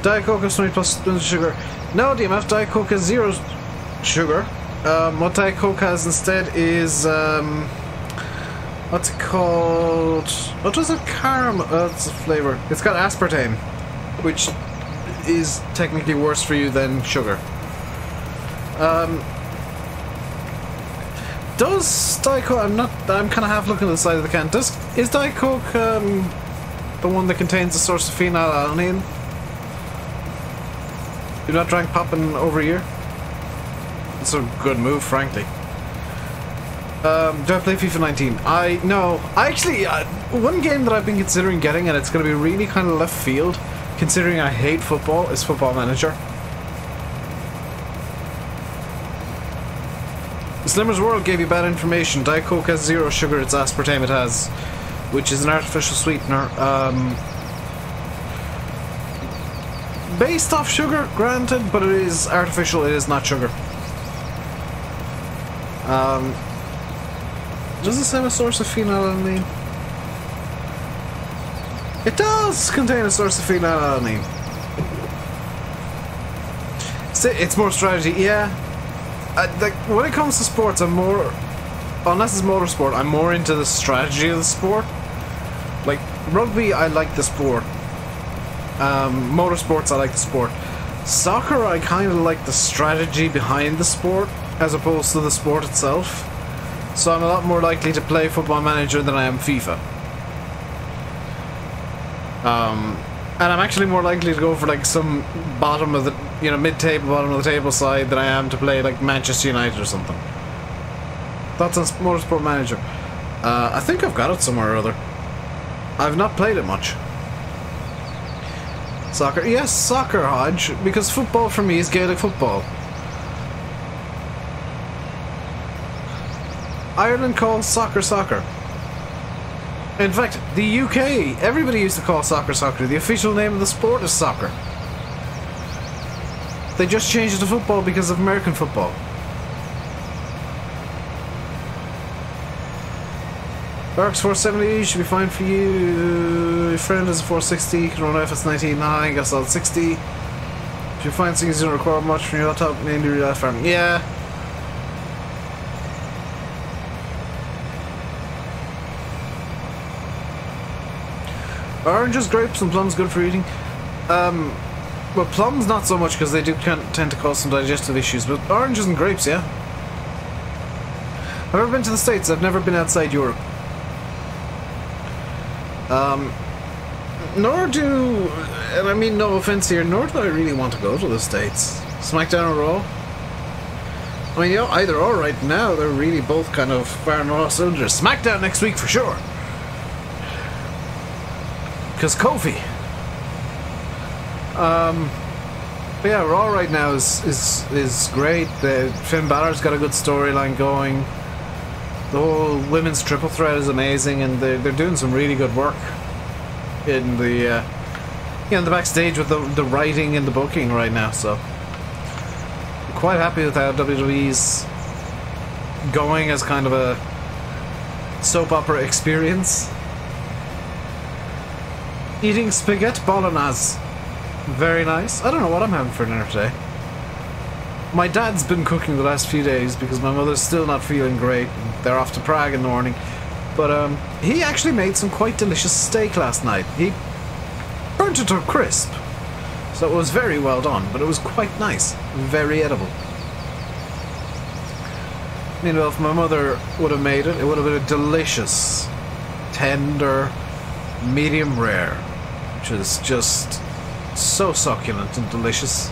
Diet Coke has 20 plus spoons of sugar. No, DMF, Diet Coke has 0 sugar. What Diet Coke has instead is what's it called? What was it? Caramel. That's a flavor. It's got aspartame, which is technically worse for you than sugar. Does Diet Coke? I'm kind of half looking at the side of the can. Is Diet Coke the one that contains a source of phenylalanine? You're not trying popping over here? It's a good move, frankly. Do I play FIFA 19? No. I actually, one game that I've been considering getting, and it's going to be really kind of left field, considering I hate football, is Football Manager. Slimmer's World gave you bad information. Diet Coke has 0 sugar, it's aspartame it has, which is an artificial sweetener. Based off sugar, granted, but it is artificial, it is not sugar. Does this have a source of phenylalanine? It does contain a source of phenylalanine. It's more strategy, yeah. Like, when it comes to sports, I'm more, unless it's motorsport, I'm more into the strategy of the sport. Like, rugby, I like the sport. Motorsports, I like the sport. Soccer, I kind of like the strategy behind the sport, as opposed to the sport itself. So I'm a lot more likely to play Football Manager than I am FIFA. And I'm actually more likely to go for like some bottom of the, mid-table, bottom of the table side than I am to play like Manchester United or something. That's on Motorsport Manager. I think I've got it somewhere or other. I've not played it much. Soccer, yes, soccer, Hodge, because football for me is Gaelic football. Ireland calls soccer soccer. In fact, the UK, everybody used to call soccer soccer. The official name of the sport is soccer. They just changed it to football because of American football. Arc's 470 should be fine for you. Your friend is a 460, you can run FS19. Nah, I guess I'll 60. If you find things you don't require much from your laptop, mainly your farm. Yeah. Oranges, grapes, and plums good for eating. Well, plums not so much because they do tend to cause some digestive issues, but oranges and grapes, yeah. I've never been to the States. I've never been outside Europe. Nor do, and I mean no offense here, nor do I really want to go to the States. SmackDown or Raw? I mean, you know, either or right now, they're really both kind of firing on all cylinders. SmackDown next week for sure. Because Kofi. But yeah, Raw right now is great. Finn Balor's got a good storyline going. The whole women's triple threat is amazing, and they're doing some really good work in the in the backstage with the writing and the booking right now. So I'm quite happy with how WWE's going as kind of a soap opera experience. Eating spaghetti bolognese. Very nice. I don't know what I'm having for dinner today. My dad's been cooking the last few days because my mother's still not feeling great. They're off to Prague in the morning. But he actually made some quite delicious steak last night. He burnt it to a crisp. So it was very well done, but it was quite nice. Very edible. Meanwhile, if my mother would have made it, it would have been a delicious, tender, medium rare, which is just so succulent and delicious.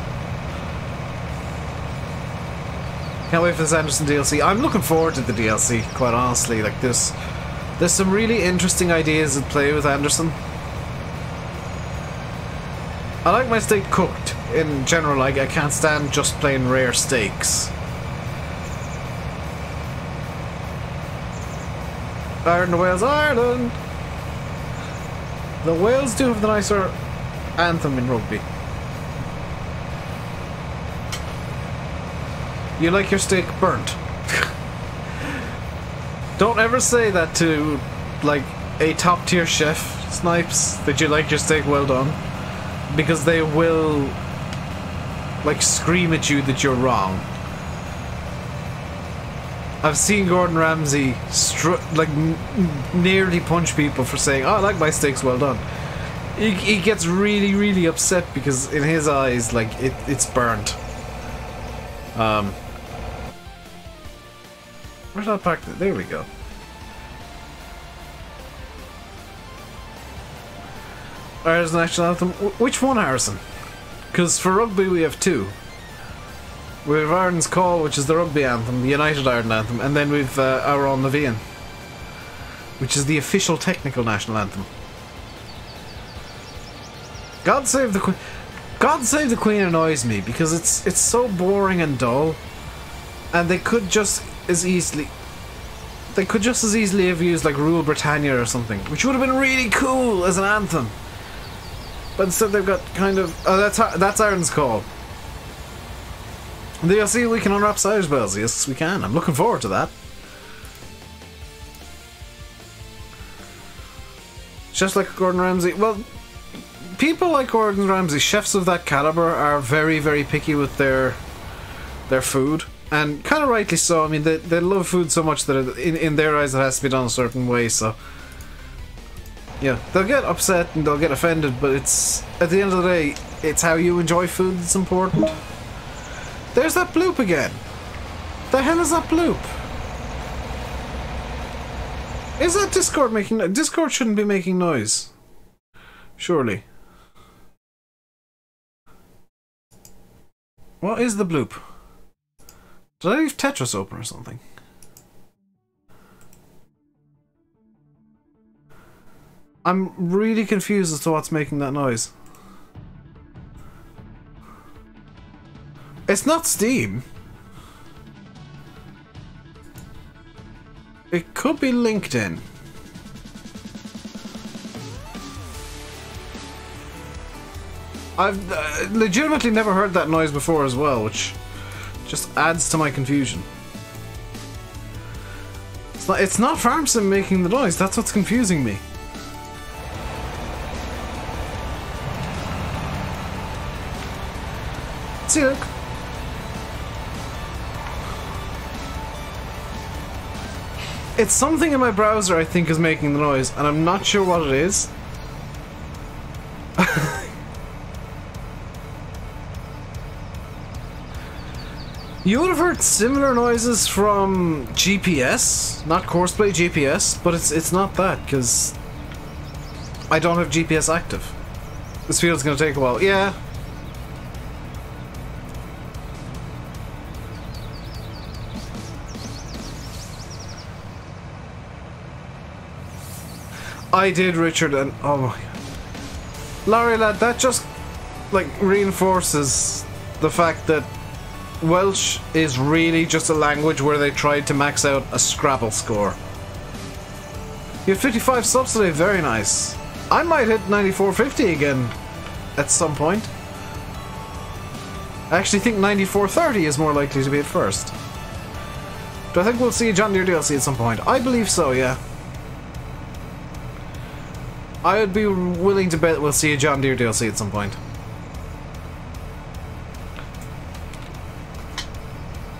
Can't wait for this Anderson DLC. I'm looking forward to the DLC, quite honestly. Like, there's some really interesting ideas at play with Anderson. I like my steak cooked in general. Like, I can't stand just plain rare steaks. Ireland to Wales, Ireland! The Wales do have the nicer anthem in rugby. You like your steak burnt. Don't ever say that to, like, a top-tier chef, Snipes, that you like your steak well done. Because they will, like, scream at you that you're wrong. I've seen Gordon Ramsay, nearly punch people for saying, oh, I like my steaks well done. He gets really, really upset because in his eyes, like, it's burnt. Where's that back? There we go. Irish national anthem. Which one, Harrison? Because for rugby we have two. We have Ireland's Call, which is the rugby anthem, the United Ireland anthem, and then we've Our Own Navíon, which is the official technical national anthem. God Save the Queen. God Save the Queen annoys me because it's so boring and dull, and they could just as easily have used like Rule Britannia or something, which would have been really cool as an anthem. But instead they've got kind of that's Ireland's Call. And you'll see we can unwrap Irish bells. Yes, we can. I'm looking forward to that. Chefs like Gordon Ramsay. Well, people like Gordon Ramsay, chefs of that caliber, are very, very picky with their food, and kind of rightly so. I mean, they love food so much that in their eyes it has to be done a certain way. So yeah, they'll get upset and they'll get offended, but it's at the end of the day, it's how you enjoy food that's important. There's that bloop again. The hell is that bloop? Is that Discord making... Discord shouldn't be making noise. Surely. What is the bloop? Did I leave Tetris open or something? I'm really confused as to what's making that noise. It's not Steam. It could be LinkedIn. I've legitimately never heard that noise before as well, which just adds to my confusion. It's not farm sim making the noise, that's what's confusing me. See, look. It's something in my browser I think is making the noise, and I'm not sure what it is. You would have heard similar noises from GPS, not Courseplay, GPS, but it's not that, because I don't have GPS active. This field's gonna take a while. Yeah. I did, Richard, and oh my god. Larry lad, that just like reinforces the fact that Welsh is really just a language where they tried to max out a Scrabble score. You have 55 subs today, very nice. I might hit 9450 again at some point. I actually think 9430 is more likely to be at first. Do I think we'll see a John Deere DLC at some point? I believe so, yeah. I would be willing to bet we'll see a John Deere DLC at some point.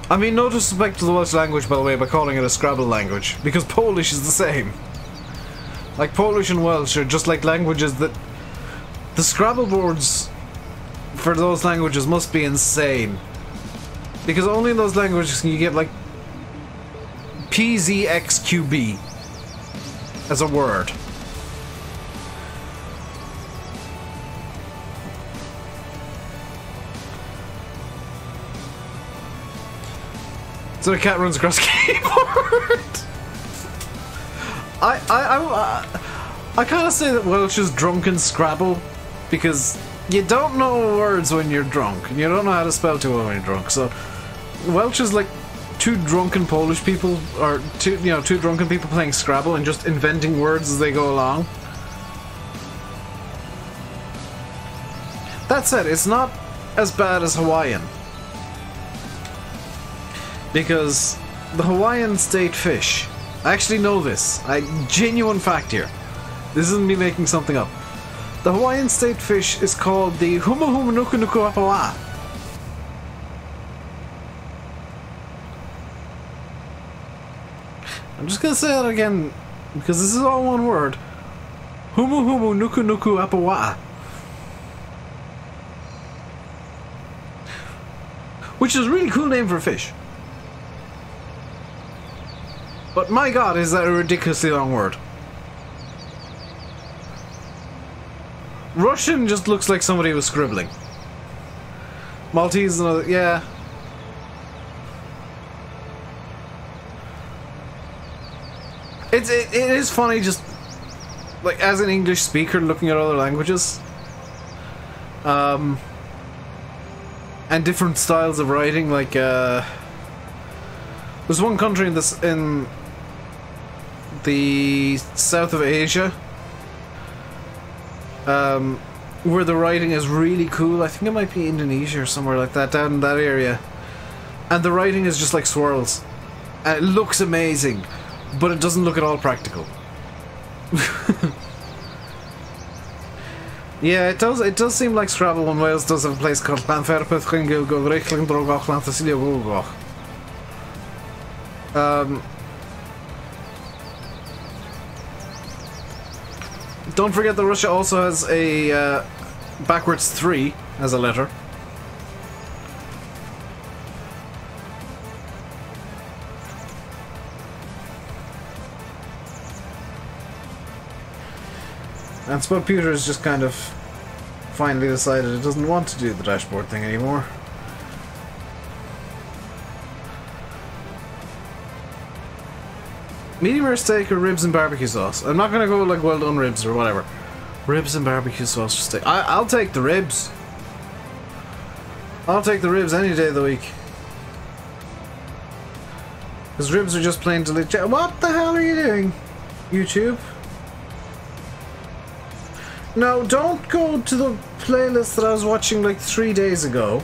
I mean, no disrespect to the Welsh language, by the way, by calling it a Scrabble language, because Polish is the same. Like, Polish and Welsh are just like languages that... The Scrabble boards for those languages must be insane. Because only in those languages can you get, like, PZXQB as a word. So the cat runs across the keyboard. I kind of say that Welsh is drunken Scrabble because you don't know words when you're drunk and you don't know how to spell too well when you're drunk. So Welsh is like two drunken Polish people, or two drunken people playing Scrabble and just inventing words as they go along. That said, it's not as bad as Hawaiian. Because the Hawaiian state fish, I actually know this, genuine fact here, this isn't me making something up. The Hawaiian state fish is called the Huma Huma Nuku Nuku Apawa. I'm just gonna say that again, because this is all one word. Humu Humu Nuku Nuku Apawa. Which is a really cool name for a fish. But my god, is that a ridiculously long word. Russian just looks like somebody was scribbling. Maltese, another, yeah. It is funny just, like, as an English speaker looking at other languages. And different styles of writing, like, there's one country in the south of Asia where the writing is really cool. I think it might be Indonesia or somewhere like that, down in that area, and the writing is just like swirls and it looks amazing, but it doesn't look at all practical. Yeah, it does seem like Scrabble when Wales does have a place called Llanfairpwll Llangolgoch Llanfairpwll. Don't forget that Russia also has a backwards 3 as a letter. And Spudputer has just kind of finally decided it doesn't want to do the dashboard thing anymore. Medium rare steak or ribs and barbecue sauce? I'm not gonna go like well done ribs or whatever. Ribs and barbecue sauce for steak. I'll take the ribs. I'll take the ribs any day of the week. Because ribs are just plain delicious. What the hell are you doing, YouTube? No, don't go to the playlist that I was watching like 3 days ago.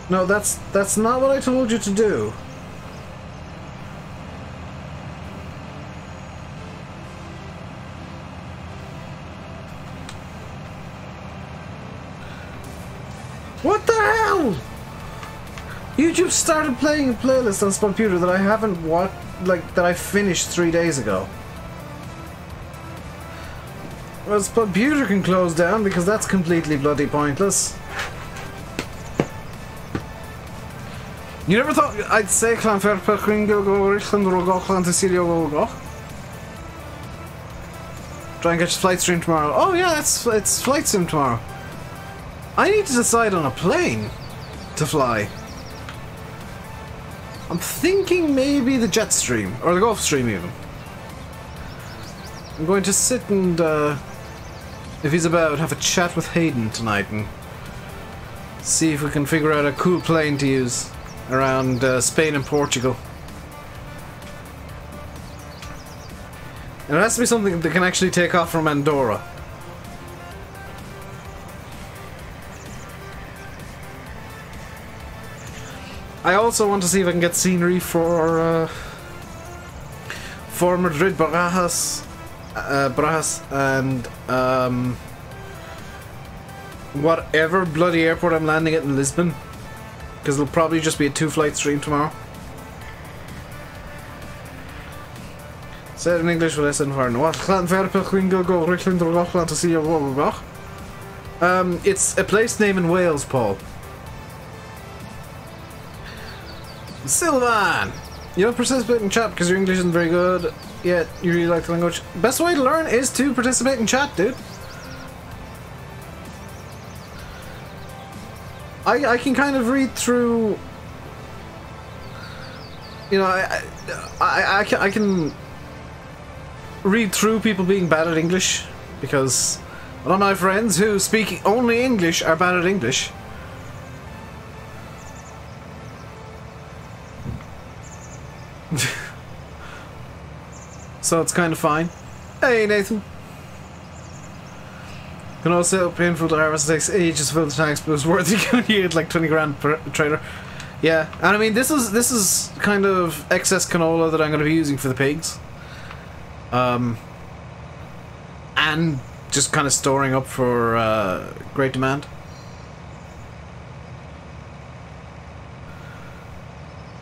No, that's not what I told you to do. What the hell? YouTube started playing a playlist on this computer that I haven't watched, like, that I finished 3 days ago. Well, this computer can close down because that's completely bloody pointless. You never thought I'd say Clanferpa Kringo go Richland Rogoklan to Sirio go? Try and catch flight stream tomorrow. Oh yeah, it's flight sim tomorrow. I need to decide on a plane to fly. I'm thinking maybe the jet stream or the Gulfstream even. I'm going to sit and if he's about, have a chat with Hayden tonight and see if we can figure out a cool plane to use around Spain and Portugal. And it has to be something that can actually take off from Andorra. I also want to see if I can get scenery for Madrid, Barajas, and whatever bloody airport I'm landing at in Lisbon, because it'll probably just be a 2-flight stream tomorrow. Say it in English with less foreign. What? It's a place name in Wales, Paul. Sylvan! You don't participate in chat because your English isn't very good, yet you really like the language. Best way to learn is to participate in chat, dude. I can kind of read through... You know, I can read through people being bad at English, because a lot of my friends who speak only English are bad at English. So it's kind of fine. Hey, Nathan. Can also painful to harvest, takes ages to fill the tanks, but it's worth it when you get like 20 grand per trailer. Yeah, and I mean this is kind of excess canola that I'm going to be using for the pigs. And just kind of storing up for great demand.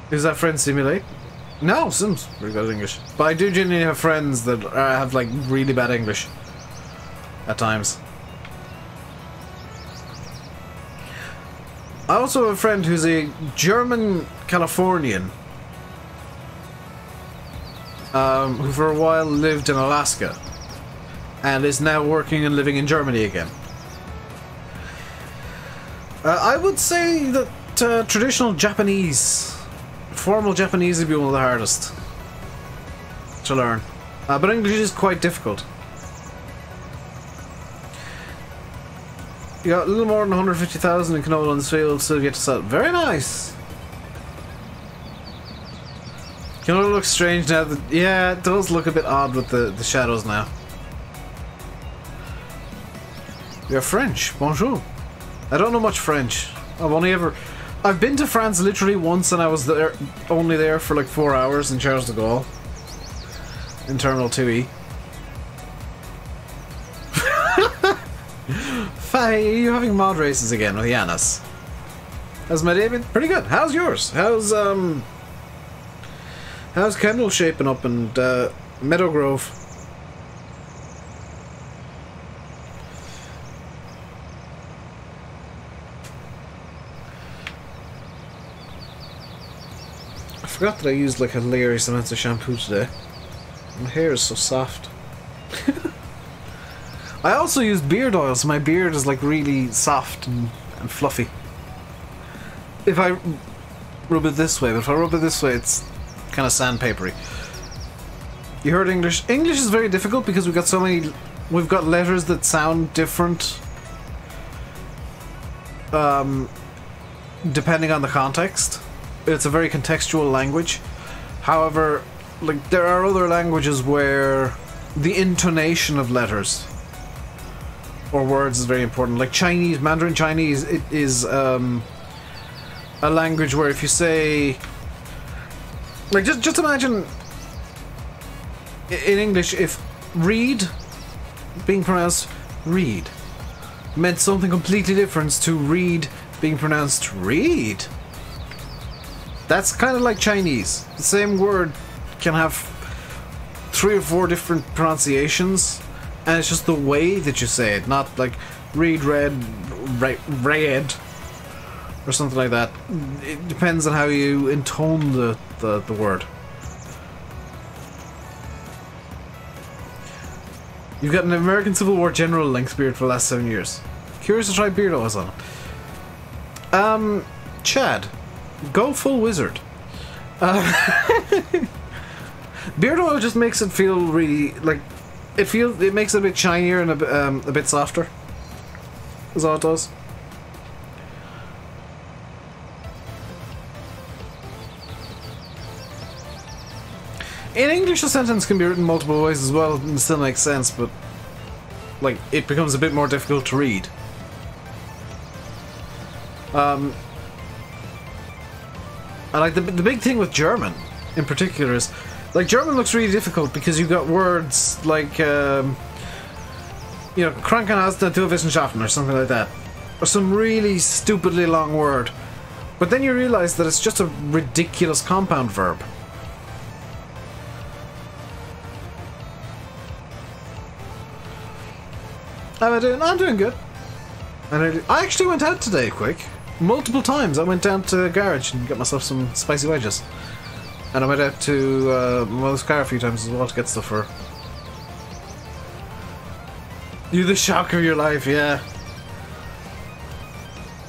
Is that friend Simulate? No, Sims pretty good at English. But I do genuinely have friends that have like really bad English at times. I also have a friend who's a German Californian who for a while lived in Alaska and is now working and living in Germany again. I would say that traditional Japanese, formal Japanese would be one of the hardest to learn. But English is quite difficult. You got a little more than 150,000 in canola in this field, so you get to sell it. Very nice! Canola looks strange now. Yeah, it does look a bit odd with the shadows now. You're French. Bonjour. I don't know much French. I've been to France literally once, and I was there only there for like 4 hours in Charles de Gaulle. In Terminal 2E. Faye, are you having mod races again with Yanis? How's my day been? Pretty good. How's yours? How's Kendall shaping up and Meadow Grove? I forgot that I used like hilarious amounts of shampoo today. My hair is so soft. I also used beard oil, so my beard is like really soft and fluffy. If I rub it this way, but if I rub it this way, it's kind of sandpapery. You heard English? English is very difficult because we've got letters that sound different depending on the context. It's a very contextual language. However, like there are other languages where the intonation of letters or words is very important. Like Chinese, Mandarin Chinese, it is a language where if you say, like just imagine in English if read being pronounced read meant something completely different to read being pronounced read. That's kind of like Chinese. The same word can have 3 or 4 different pronunciations, and it's just the way that you say it, not like read, read, read, or something like that. It depends on how you intone the word. You've got an American Civil War general length beard for the last 7 years. Curious to try beard oils on it. Chad, go full wizard. Beard oil just makes it feel really like it makes it a bit shinier and a bit softer. Is all it does. In English, a sentence can be written multiple ways as well and still makes sense, but like it becomes a bit more difficult to read. And like the big thing with German in particular is like German looks really difficult because you've got words like you know, Krankenhaus der Naturwissenschaften or something like that, or some really stupidly long word, but then you realize that it's just a ridiculous compound verb. How am I doing? I'm doing good. And I actually went out today, quick. Multiple times. I went down to the garage and got myself some spicy wedges. And I went out to Mo's car a few times as well to get stuff for her. You the shock of your life, yeah.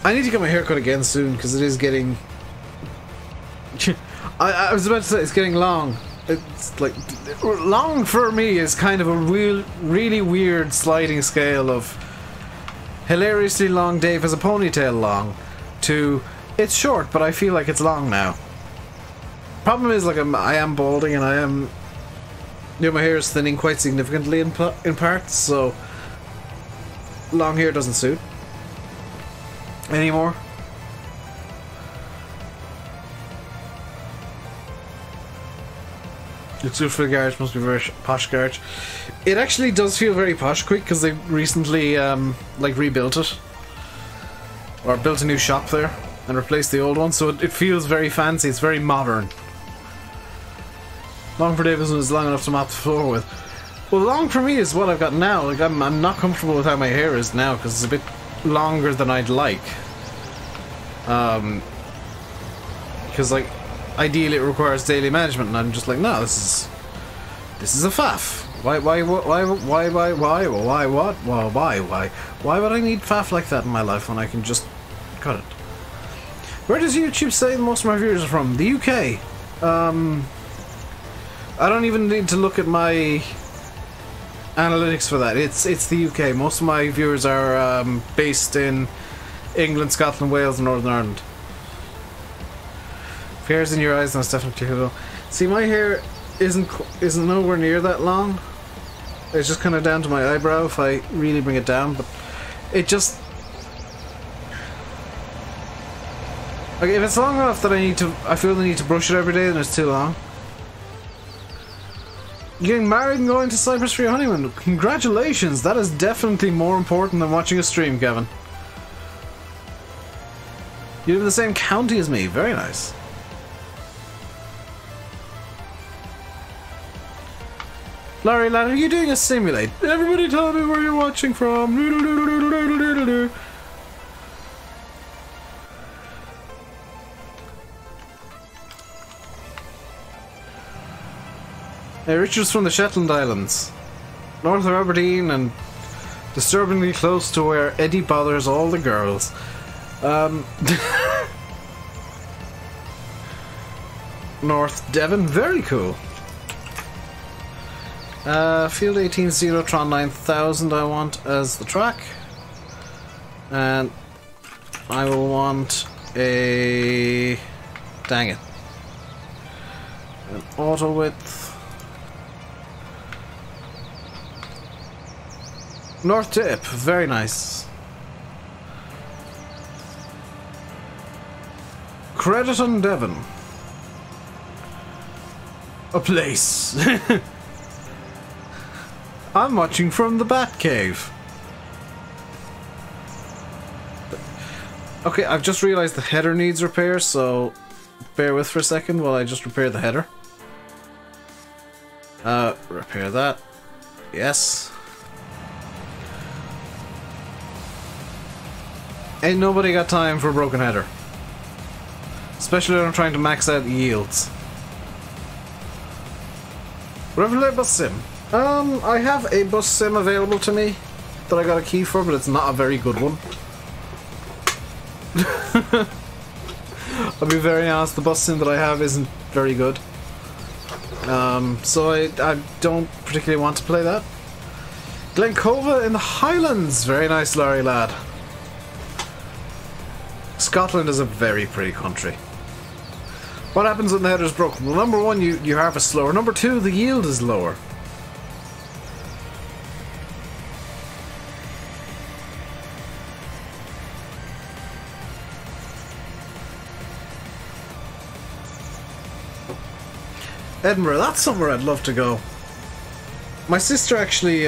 I need to get my haircut again soon because it is getting... I was about to say it's getting long. It's like long for me is kind of a really weird sliding scale of hilariously long Dave has a ponytail long to it's short but I feel like it's long now. Problem is like I am balding and I am, you know, my hair is thinning quite significantly in parts, so long hair doesn't suit anymore. Looks good for the garage, must be a very posh garage. It actually does feel very posh quick because they recently like rebuilt it. Or built a new shop there and replaced the old one, so it feels very fancy, it's very modern. Long for Davis was long enough to mop the floor with. Well, long for me is what I've got now. Like I'm not comfortable with how my hair is now because it's a bit longer than I'd like. Because like ideally it requires daily management, and I'm just like, no, this is a faff. Why would I need faff like that in my life when I can just cut it? Where does YouTube say most of my viewers are from? The UK. I don't even need to look at my analytics for that. It's the UK. Most of my viewers are based in England, Scotland, Wales, and Northern Ireland. Hairs in your eyes, that's definitely hello. See, my hair isn't nowhere near that long. It's just kind of down to my eyebrow if I really bring it down, but it just... Okay, if it's long enough that I feel the need to brush it every day, then it's too long. You're getting married and going to Cyprus for your honeymoon. Congratulations! That is definitely more important than watching a stream, Kevin. You live in the same county as me. Very nice. Larry, lad, are you doing a simulate? Everybody tell me where you're watching from. Hey, Richard's from the Shetland Islands, north of Aberdeen, and disturbingly close to where Eddie bothers all the girls. North Devon, very cool. Field 18 Xenotron 9000 I want as the track, and I will want a... dang it. An auto width. North Tip, very nice. Crediton Devon. A place. I'm watching from the Batcave. Okay, I've just realized the header needs repair, so bear with for a second while I just repair the header. Repair that. Yes. Ain't nobody got time for a broken header. Especially when I'm trying to max out yields. Whatever bus sim. I have a bus sim available to me that I got a key for, but it's not a very good one. I'll be very honest, the bus sim that I have isn't very good. So I don't particularly want to play that. Glencova in the Highlands. Very nice, Larry lad. Scotland is a very pretty country. What happens when the header's broken? Well, number one, you harvest slower. Number two, the yield is lower. Edinburgh, that's somewhere I'd love to go. My sister actually,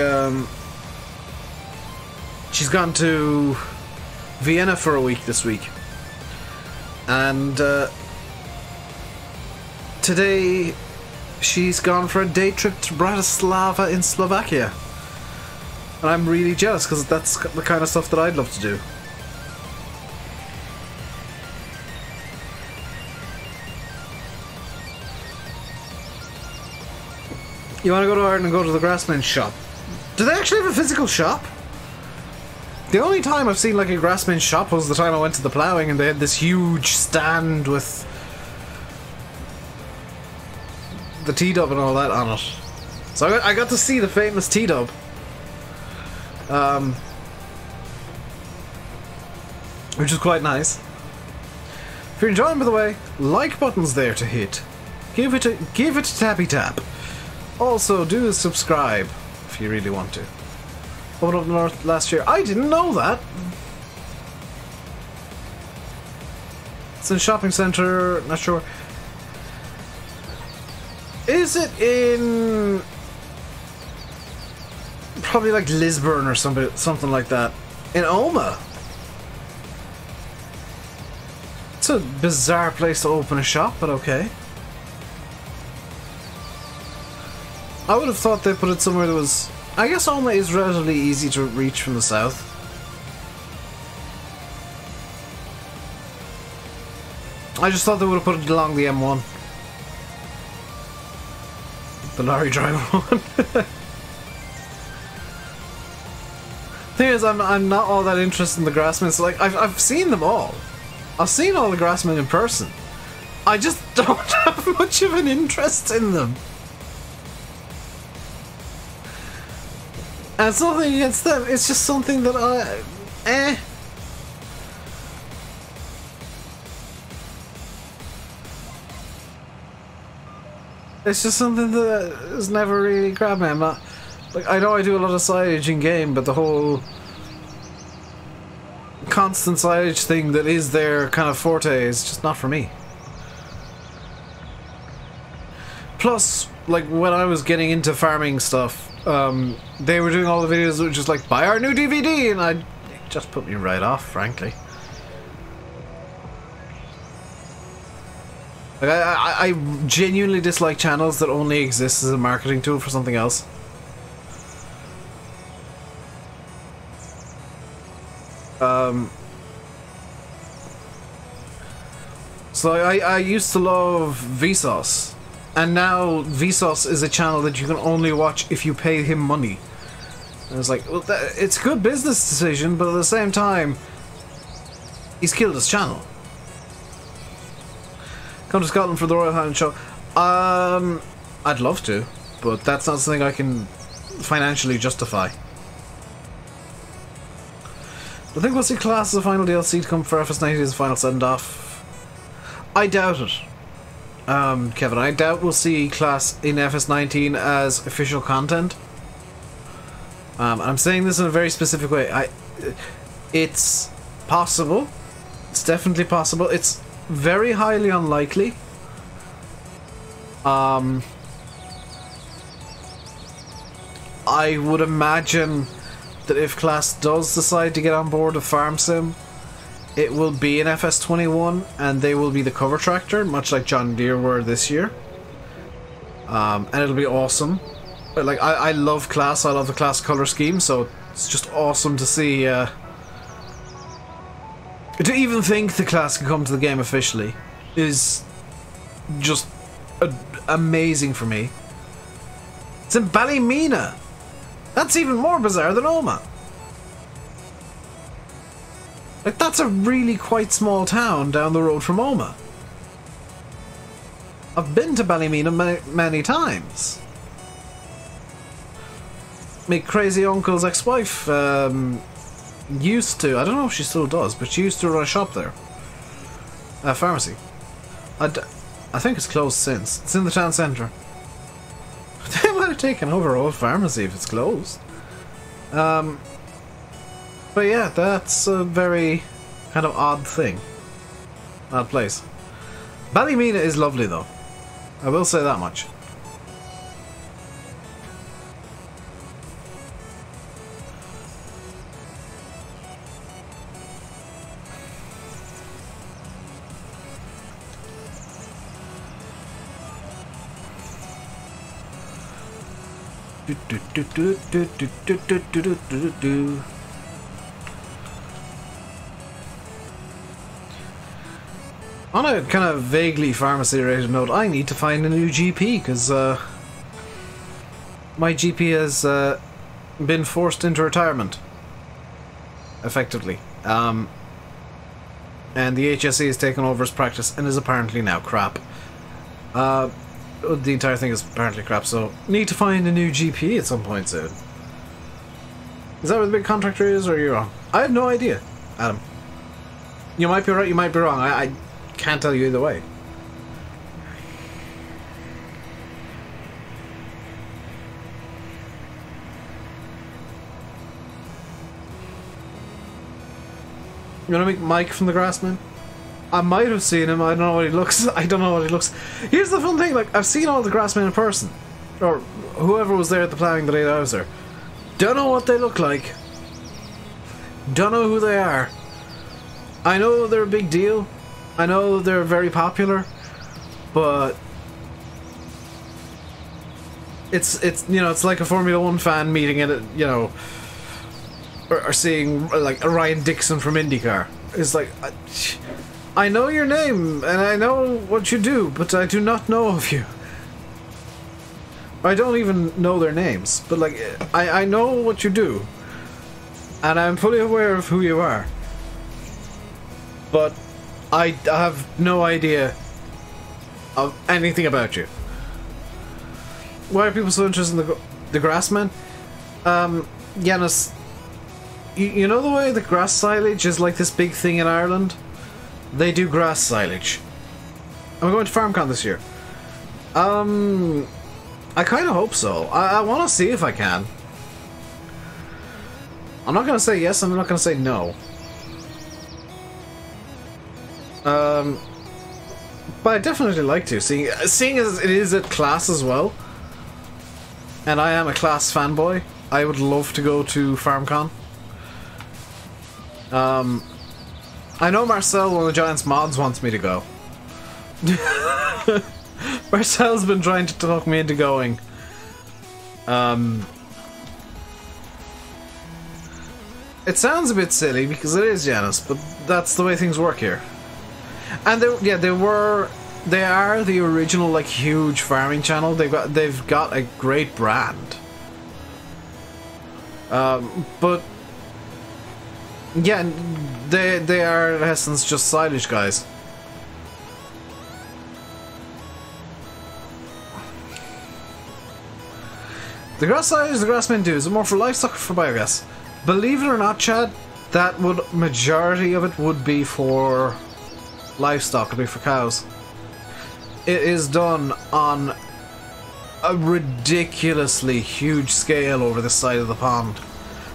she's gone to Vienna for a week this week. And today she's gone for a day trip to Bratislava in Slovakia. And I'm really jealous because that's the kind of stuff that I'd love to do. You want to go to Ireland and go to the Grassman shop? Do they actually have a physical shop? The only time I've seen like a Grassman shop was the time I went to the ploughing and they had this huge stand with the T-dub and all that on it. So I got to see the famous T-dub. Which is quite nice. If you're enjoying, by the way, like button's there to hit. Give it a tappy tap. Also, do subscribe if you really want to. Opened up north last year. I didn't know that. It's in a shopping centre. Not sure. Is it in probably like Lisburn or something like that? In Oma. It's a bizarre place to open a shop, but okay. I would have thought they put it somewhere that was... I guess Oma is relatively easy to reach from the south. I just thought they would have put it along the M1. The lorry driver one. Thing is, I'm not all that interested in the Grassmen. So like, I've seen them all. I've seen all the Grassmen in person. I just don't have much of an interest in them. And it's nothing against them, it's just something that It's just something that has never really grabbed me. I'm not... Like, I know I do a lot of silage in game, but the whole constant silage thing that is their kind of forte is just not for me. Plus, like, when I was getting into farming stuff, they were doing all the videos that were just like, buy our new DVD, and it just put me right off, frankly. Like, I genuinely dislike channels that only exist as a marketing tool for something else. So I used to love Vsauce. And now Vsauce is a channel that you can only watch if you pay him money. And it's like, well, it's a good business decision, but at the same time, he's killed his channel. Come to Scotland for the Royal Highland Show. I'd love to, but that's not something I can financially justify. I think we'll see Class as a final DLC to come for FS90 as a final send-off. I doubt it. Kevin, I doubt we'll see Class in FS19 as official content. I'm saying this in a very specific way. It's possible. It's definitely possible. It's very highly unlikely. I would imagine that if Class does decide to get on board a farm sim, it will be an FS21 and they will be the cover tractor, much like John Deere were this year. And it'll be awesome. But, like, I love Class, I love the Class color scheme, so it's just awesome to see, to even think the Class can come to the game officially is just amazing for me. It's in Ballymena! That's even more bizarre than Oma! Like, that's a really quite small town down the road from Oma. I've been to Ballymena many times. My crazy uncle's ex-wife used to, I don't know if she still does, but she used to run a shop there. A pharmacy. I think it's closed since. It's in the town centre. They might have taken over old pharmacy if it's closed. But yeah, that's a very kind of odd thing. Odd place. Ballymena is lovely though. I will say that much. On a kind of vaguely pharmacy-related note, I need to find a new GP because my GP has been forced into retirement, effectively. And the HSE has taken over his practice and is apparently now crap. The entire thing is apparently crap, so need to find a new GP at some point soon. Is that where the big contractor is, or are you wrong? I have no idea, Adam. You might be right, you might be wrong. I can't tell you either way. You wanna meet Mike from the Grassman? I might have seen him, I don't know what he looks. I don't know what he looks. Here's the fun thing, like, I've seen all the Grassmen in person. Or whoever was there at the planning the day that I was there. Don't know what they look like. Don't know who they are. I know they're a big deal. I know they're very popular. But it's you know, it's like a Formula 1 fan meeting at a, you know, or seeing like a Ryan Dixon from IndyCar. It's like, I know your name, and I know what you do, but I do not know of you. I don't even know their names, but like, I know what you do. And I'm fully aware of who you are. But I have no idea of anything about you. Why are people so interested in the Grassman? Yanis, you know the way the grass silage is like this big thing in Ireland? They do grass silage. I'm going to FarmCon this year. I kind of hope so. I want to see if I can. I'm not going to say yes, I'm not going to say no. But I definitely like to. Seeing as it is at Class as well, and I am a Class fanboy, I would love to go to FarmCon. I know Marcel, one of the Giants mods, wants me to go. Marcel's been trying to talk me into going. It sounds a bit silly because it is Janus, but that's the way things work here. And they are the original like huge farming channel. They've got a great brand. But yeah, they are in essence just silage guys. The grass silage the Grassmen do is it more for livestock or for biogas? Believe it or not, Chad, that majority of it would be for livestock, would be for cows. It is done on a ridiculously huge scale over the side of the pond.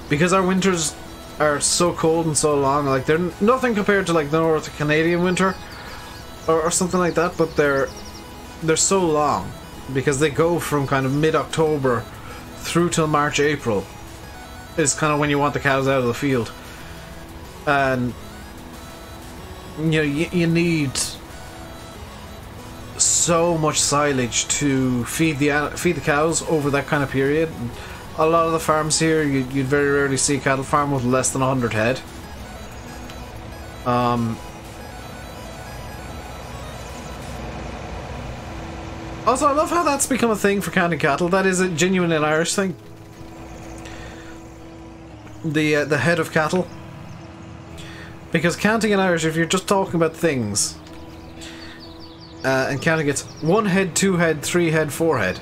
Because our winters are so cold and so long, like they're nothing compared to like the North Canadian winter or something like that, but they're so long because they go from kind of mid-October through till March, April is kind of when you want the cows out of the field. And you know, you need so much silage to feed the cows over that kind of period. And a lot of the farms here, you'd very rarely see a cattle farm with less than 100 head. Also, I love how that's become a thing for counting cattle. That is a genuinely an Irish thing. The head of cattle. Because counting in Irish, if you're just talking about things, and counting it's 1 head, 2 head, 3 head, 4 head.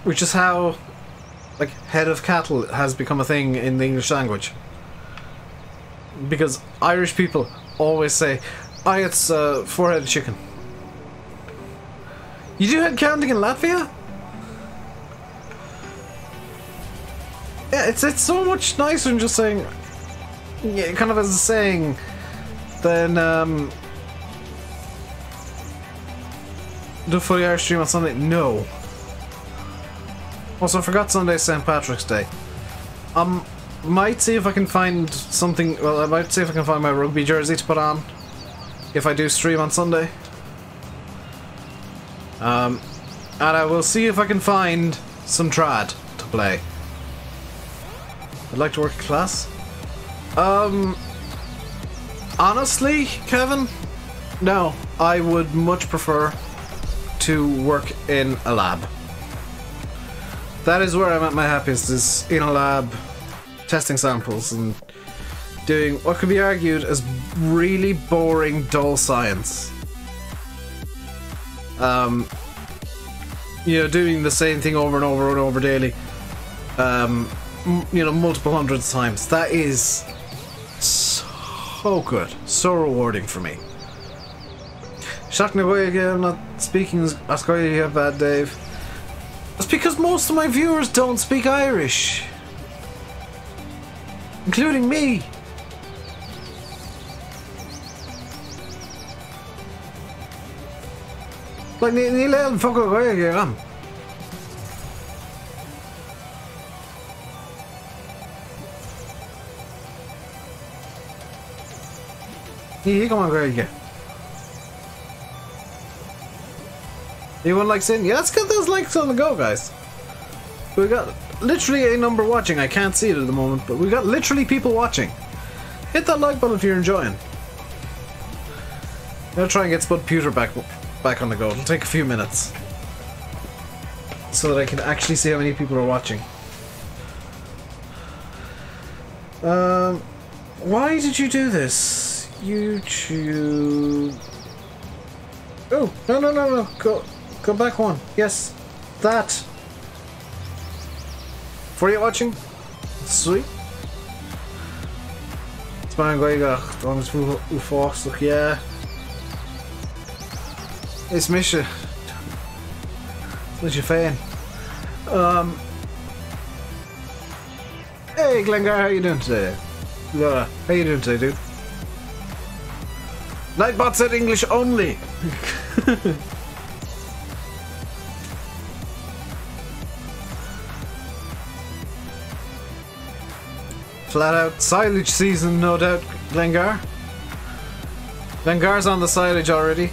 Which is how, like, head of cattle has become a thing in the English language. Because Irish people always say, "Oh, it's 4-headed chicken." You do head counting in Latvia? Yeah, it's so much nicer than just saying, yeah, kind of as a saying, than do for the Irish stream on Sunday. No. Also, I forgot Sunday's St. Patrick's Day. Might see if I can find something. Well, I might see if I can find my rugby jersey to put on if I do stream on Sunday. And I will see if I can find some trad to play. I'd like to work in class. Honestly, Kevin, no. I would much prefer to work in a lab. That is where I'm at my happiest, is in a lab, testing samples and doing what could be argued as really boring, dull science. You know, doing the same thing over and over and over daily. You know, multiple hundreds of times. That is so good, so rewarding for me. Shocking away again, I'm not speaking as quietly as bad, Dave. It's because most of my viewers don't speak Irish, including me. Like, ni le fuck away again. Yeah, come on, go again. Anyone likes in? Yeah, let's get those likes on the go, guys. We got literally a number watching. I can't see it at the moment, but we got literally people watching. Hit that like button if you're enjoying. I'm gonna try and get Spud Pewter back on the go. It'll take a few minutes so that I can actually see how many people are watching. Why did you do this? YouTube. Oh, no. Go back one. Yes. That. For you watching? Sweet. Span Goiga. Thomas Ufox. Look, yeah. It's Misha. It's your fan. Hey Glengar, how you doing today? Laura, how you doing today, dude? Nightbot said English only. Flat out silage season, no doubt, Glengar. Glengar's on the silage already.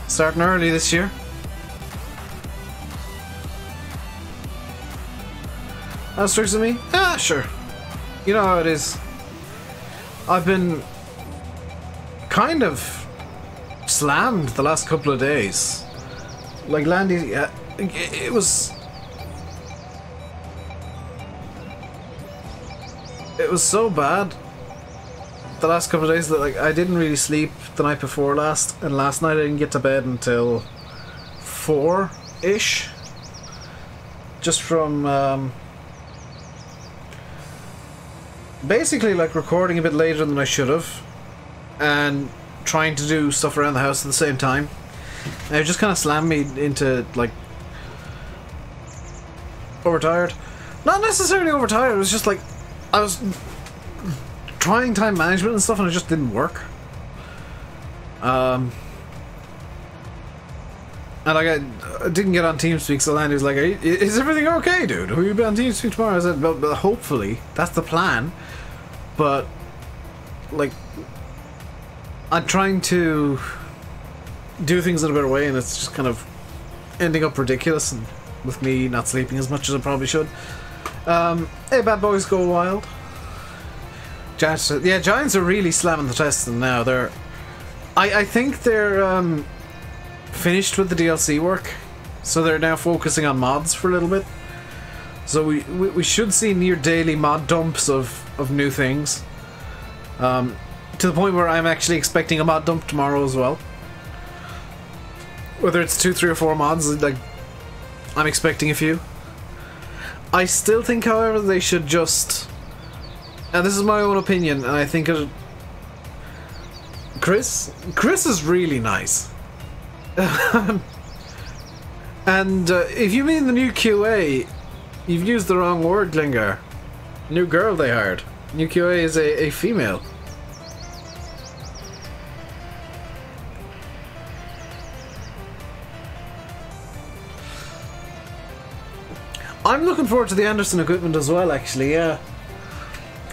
Starting early this year. How strict of me? Ah, sure. You know how it is. I've been kind of slammed the last couple of days. Like Landy, it was so bad the last couple of days that, like, I didn't really sleep the night before last, and last night I didn't get to bed until 4-ish. Just from basically, like, recording a bit later than I should have and trying to do stuff around the house at the same time. And it just kind of slammed me into, like, overtired. Not necessarily overtired, it was just like I was trying time management and stuff and it just didn't work. And like I didn't get on TeamSpeak, so Landy was like, "Is everything okay, dude? Will you be on TeamSpeak tomorrow?" I said, but hopefully, that's the plan. but like I'm trying to do things in a better way, and it's just kind of ending up ridiculous, and with me not sleeping as much as I probably should. Hey, bad boys go wild. Giants, yeah, Giants are really slamming the test now. I think they're finished with the DLC work, so they're now focusing on mods for a little bit. So we should see near daily mod dumps of new things. To the point where I'm actually expecting a mod dump tomorrow as well. Whether it's 2, 3, or 4 mods, like I'm expecting a few. I still think, however, they should just, and this is my own opinion, and I think Chris is really nice. And if you mean the new QA, you've used the wrong word, Glingar. New girl they hired. New QA is a female. I'm looking forward to the Anderson equipment as well, actually, yeah.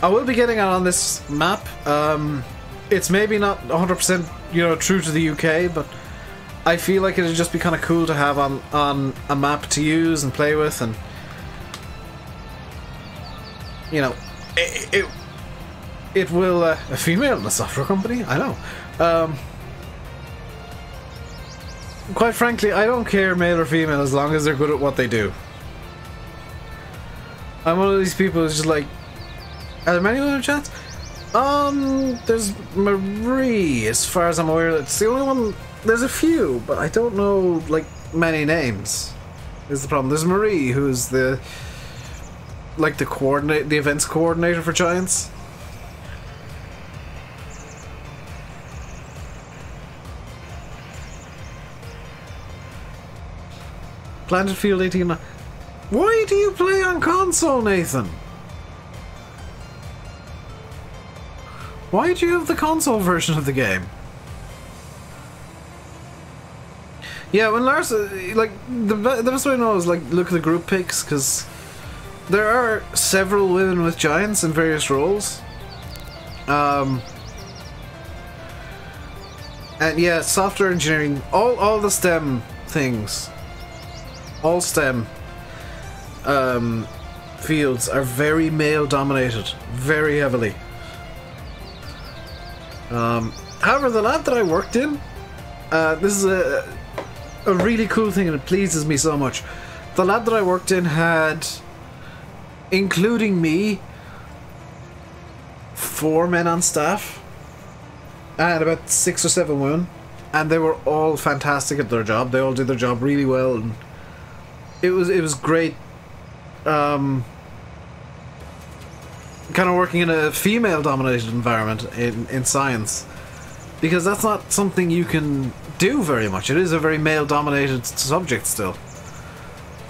I will be getting it on this map. It's maybe not 100%, you know, true to the UK, but I feel like it'd just be kind of cool to have on a map to use and play with, and you know, it will a female in a software company. I know. Quite frankly, I don't care male or female as long as they're good at what they do. I'm one of these people who's just like, are there many women in chat? There's Marie, as far as I'm aware. It's the only one. There's a few, but I don't know, like, many names. Is the problem. There's Marie, who's the, like, the events coordinator for Giants. Planted Field 18. Why do you play on console, Nathan? Why do you have the console version of the game? Yeah, when Lars, like, the best way to know is, like, look at the group pics, because there are several women with Giants in various roles. And yeah, software engineering, all the STEM things, all STEM fields are very male dominated, very heavily. However, the lab that I worked in, this is a really cool thing, and it pleases me so much. The lab that I worked in had, including me, 4 men on staff and about 6 or 7 women, and they were all fantastic at their job. They all did their job really well, and it was great. Kind of working in a female-dominated environment in science, because that's not something you can do very much. It is a very male-dominated subject still.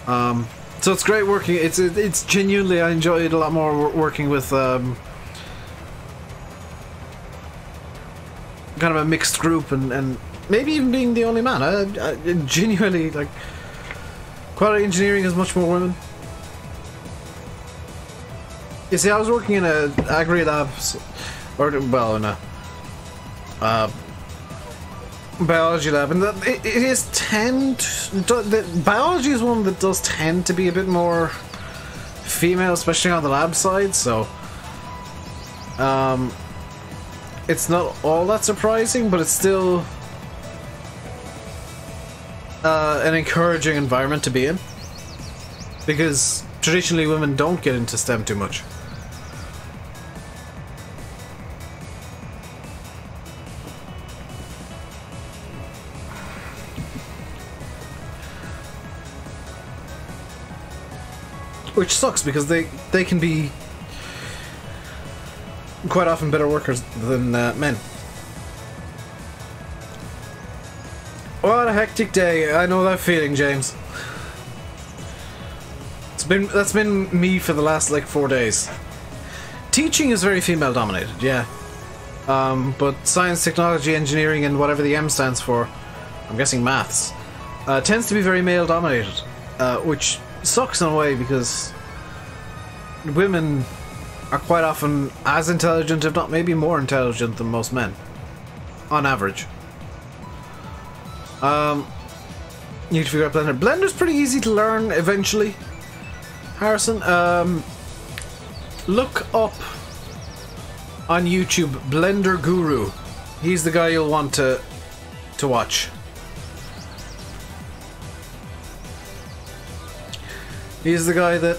So it's great working. It's genuinely, I enjoy it a lot more working with kind of a mixed group, and maybe even being the only man. I genuinely, like, quality engineering is much more women. You see, I was working in a agri lab, or well, in a biology lab, and it is biology is one that does tend to be a bit more female, especially on the lab side. So, it's not all that surprising, but it's still an encouraging environment to be in, because traditionally women don't get into STEM too much. Which sucks, because they can be quite often better workers than men. What a hectic day. I know that feeling, James. That's been me for the last, like, 4 days. Teaching is very female dominated, yeah. But science, technology, engineering, and whatever the M stands for, I'm guessing maths, tends to be very male dominated, which sucks in a way, because women are quite often as intelligent, if not maybe more intelligent than most men. On average. You need to figure out Blender. Blender's pretty easy to learn eventually. Harrison, look up on YouTube Blender Guru. He's the guy you'll want to watch. He's the guy that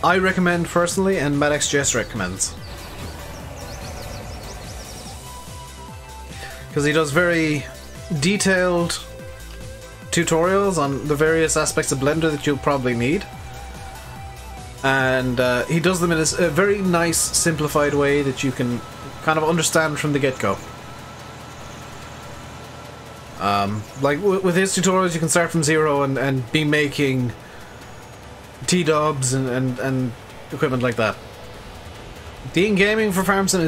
I recommend personally, and MadXJS recommends. Because he does very detailed tutorials on the various aspects of Blender that you'll probably need. And he does them in a very nice, simplified way that you can kind of understand from the get-go. Like with his tutorials, you can start from zero and be making T-dubs and equipment like that. The in-gaming for FarmSim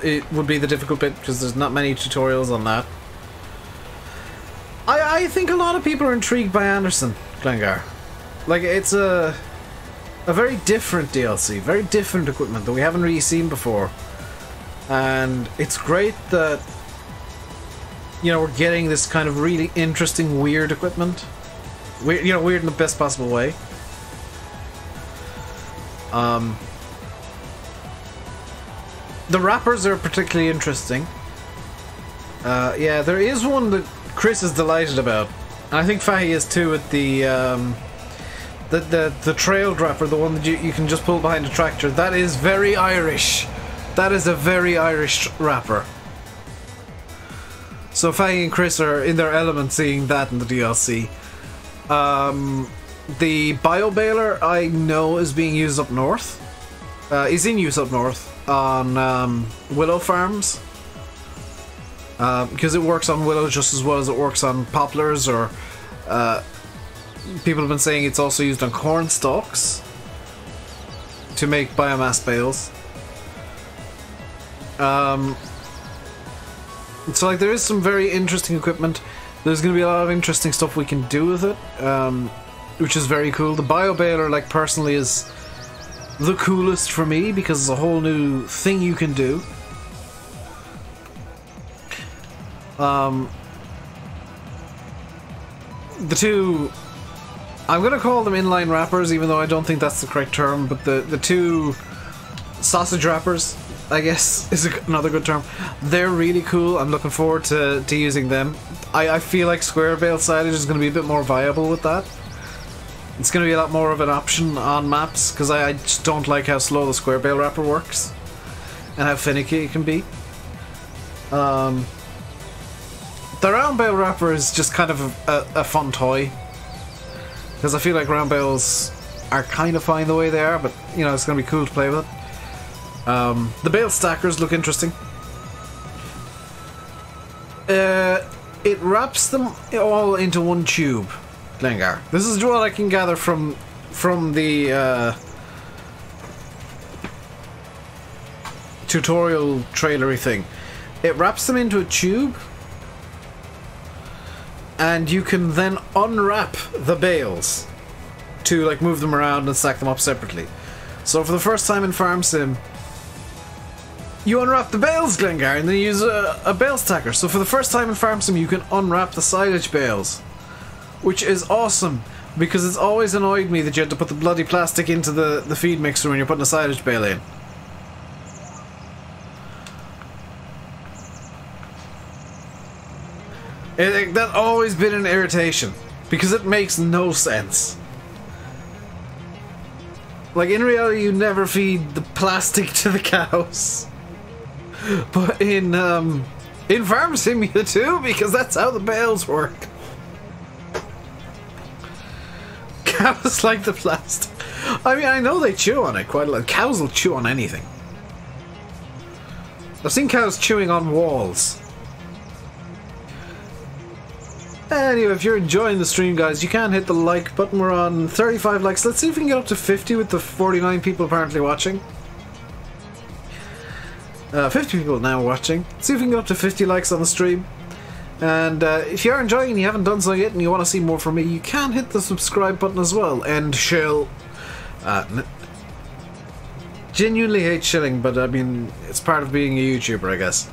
it would be the difficult bit because there's not many tutorials on that. I think a lot of people are intrigued by Anderson Glengar. Like, it's a very different DLC, very different equipment that we haven't really seen before. And it's great that, you know, we're getting this kind of really interesting, weird equipment. Weird, you know, weird in the best possible way. The wrappers are particularly interesting. Yeah, there is one that Chris is delighted about, and I think Fahy is too. With the trailed wrapper, the one that you can just pull behind a tractor. That is very Irish. That is a very Irish wrapper. So Fahy and Chris are in their element seeing that in the DLC. The bio baler I know is being used up north. Is in use up north on willow farms. Because it works on willows just as well as it works on poplars, or people have been saying it's also used on corn stalks to make biomass bales. So like there is some very interesting equipment. There's going to be a lot of interesting stuff we can do with it, which is very cool. The bio baler, like, personally is the coolest for me because it's a whole new thing you can do. The two, I'm gonna call them inline wrappers, even though I don't think that's the correct term, but the two sausage wrappers, I guess, is another good term. They're really cool. I'm looking forward to using them. I feel like square bale silage is going to be a bit more viable with that. It's going to be a lot more of an option on maps, because I just don't like how slow the square bale wrapper works and how finicky it can be. The round bale wrapper is just kind of a fun toy, because I feel like round bales are kind of fine the way they are, but you know, it's going to be cool to play with it. The bale stackers look interesting. It wraps them all into one tube, Glengar. This is what I can gather from the tutorial trailery thing. It wraps them into a tube, and you can then unwrap the bales to like move them around and stack them up separately. So for the first time in FarmSim, you unwrap the bales, Glengar, and then you use a bale stacker. So for the first time in FarmSim, you can unwrap the silage bales, which is awesome, because it's always annoyed me that you had to put the bloody plastic into the feed mixer when you're putting a silage bale in. That's always been an irritation, because it makes no sense. Like, in reality, you never feed the plastic to the cows. But in FarmSim you do, because that's how the bales work. Cows like the plastic. I mean, I know they chew on it quite a lot. Cows will chew on anything. I've seen cows chewing on walls. Anyway, if you're enjoying the stream, guys, you can hit the like button. We're on 35 likes. Let's see if we can get up to 50 with the 49 people apparently watching. 50 people now watching. See if we can get up to 50 likes on the stream. And if you are enjoying and you haven't done so yet and you want to see more from me, you can hit the subscribe button as well. And shell. genuinely hate shilling, but I mean, it's part of being a YouTuber, I guess.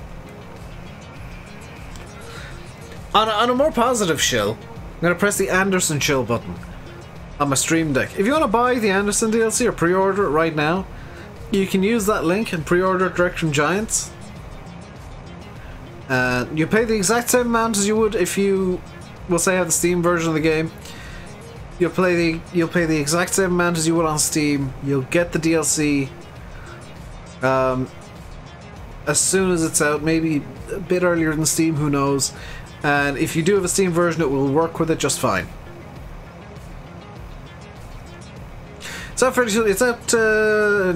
On a more positive shill, I'm going to press the Anderson shill button on my Stream Deck. If you want to buy the Anderson DLC or pre-order it right now, you can use that link and pre-order it direct from Giants. You pay the exact same amount as you would if you, we'll say, have the Steam version of the game. You'll pay the exact same amount as you would on Steam. You'll get the DLC as soon as it's out, maybe a bit earlier than Steam, who knows. And if you do have a Steam version, it will work with it just fine. It's out fairly soon. It's out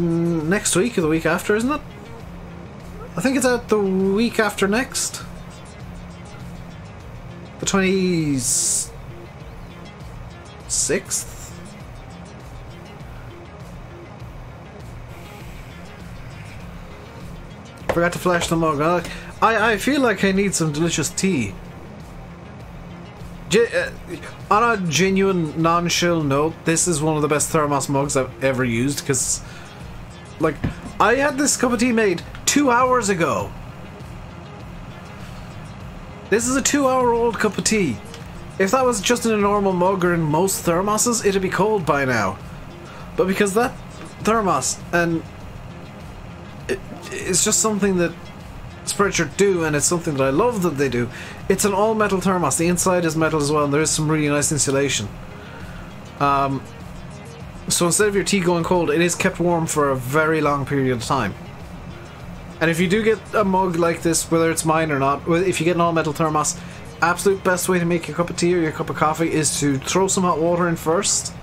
next week or the week after, isn't it? I think it's out the week after next. The 26th? Forgot to flash the mug. I feel like I need some delicious tea. On a genuine non-shill note, this is one of the best thermos mugs I've ever used, because, like, I had this cup of tea made 2 hours ago. This is a 2-hour-old cup of tea. If that was just in a normal mug or in most thermoses, it'd be cold by now. But because that thermos, and it's just something that Spreadshirt do, and it's something that I love that they do. It's an all-metal thermos. The inside is metal as well, and there is some really nice insulation. So instead of your tea going cold, it is kept warm for a very long period of time. And if you do get a mug like this, whether it's mine or not, if you get an all-metal thermos, absolute best way to make your cup of tea or your cup of coffee is to throw some hot water in first.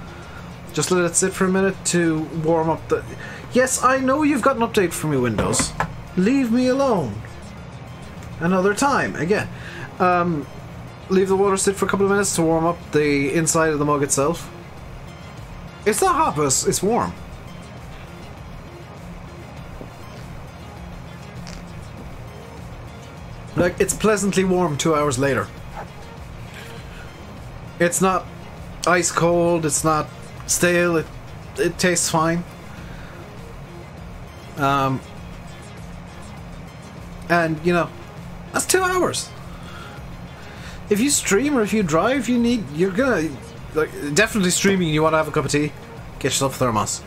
Just let it sit for a minute to warm up the... Yes, I know you've got an update from your Windows. Leave me alone. Another time, again. Leave the water sit for a couple of minutes to warm up the inside of the mug itself. It's not hot, but it's warm. Like, it's pleasantly warm 2 hours later. It's not ice cold, it's not stale, it tastes fine. And, you know, that's 2 hours. If you stream or if you drive, you're gonna, like, definitely streaming, you want to have a cup of tea, get yourself a thermos.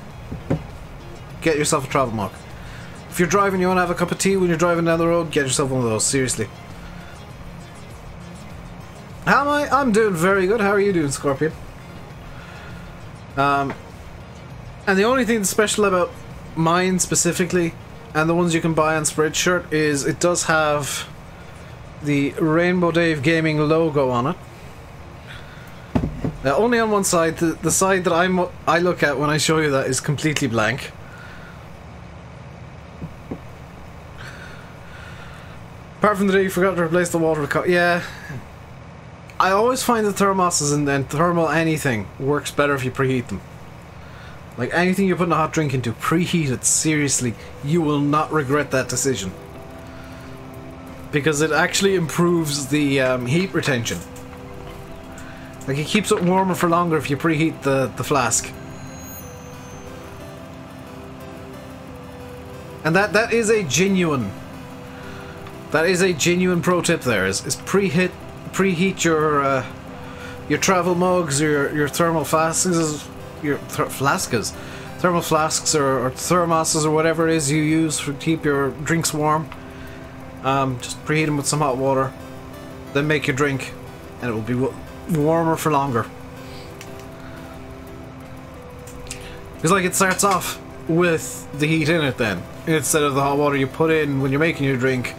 Get yourself a travel mug. If you're driving, you want to have a cup of tea when you're driving down the road, get yourself one of those, seriously. How am I? I'm doing very good. How are you doing, Scorpion? And the only thing that's special about mine specifically, and the ones you can buy on Spreadshirt, is it does have the Rainbow Dave Gaming logo on it. Only on one side. The side that I look at when I show you that is completely blank. Apart from the day you forgot to replace the water with yeah. I always find the thermoses and thermal anything works better if you preheat them. Like anything you're putting a hot drink into, preheat it, seriously. You will not regret that decision. Because it actually improves the heat retention. Like it keeps it warmer for longer if you preheat the flask. And that is a genuine... That is a genuine pro tip there, is preheat your travel mugs or your thermal flasks, thermal flasks or thermoses or whatever it is you use to keep your drinks warm. Just preheat them with some hot water, then make your drink, and it will be warmer for longer. Because like it starts off with the heat in it then, instead of the hot water you put in when you're making your drink,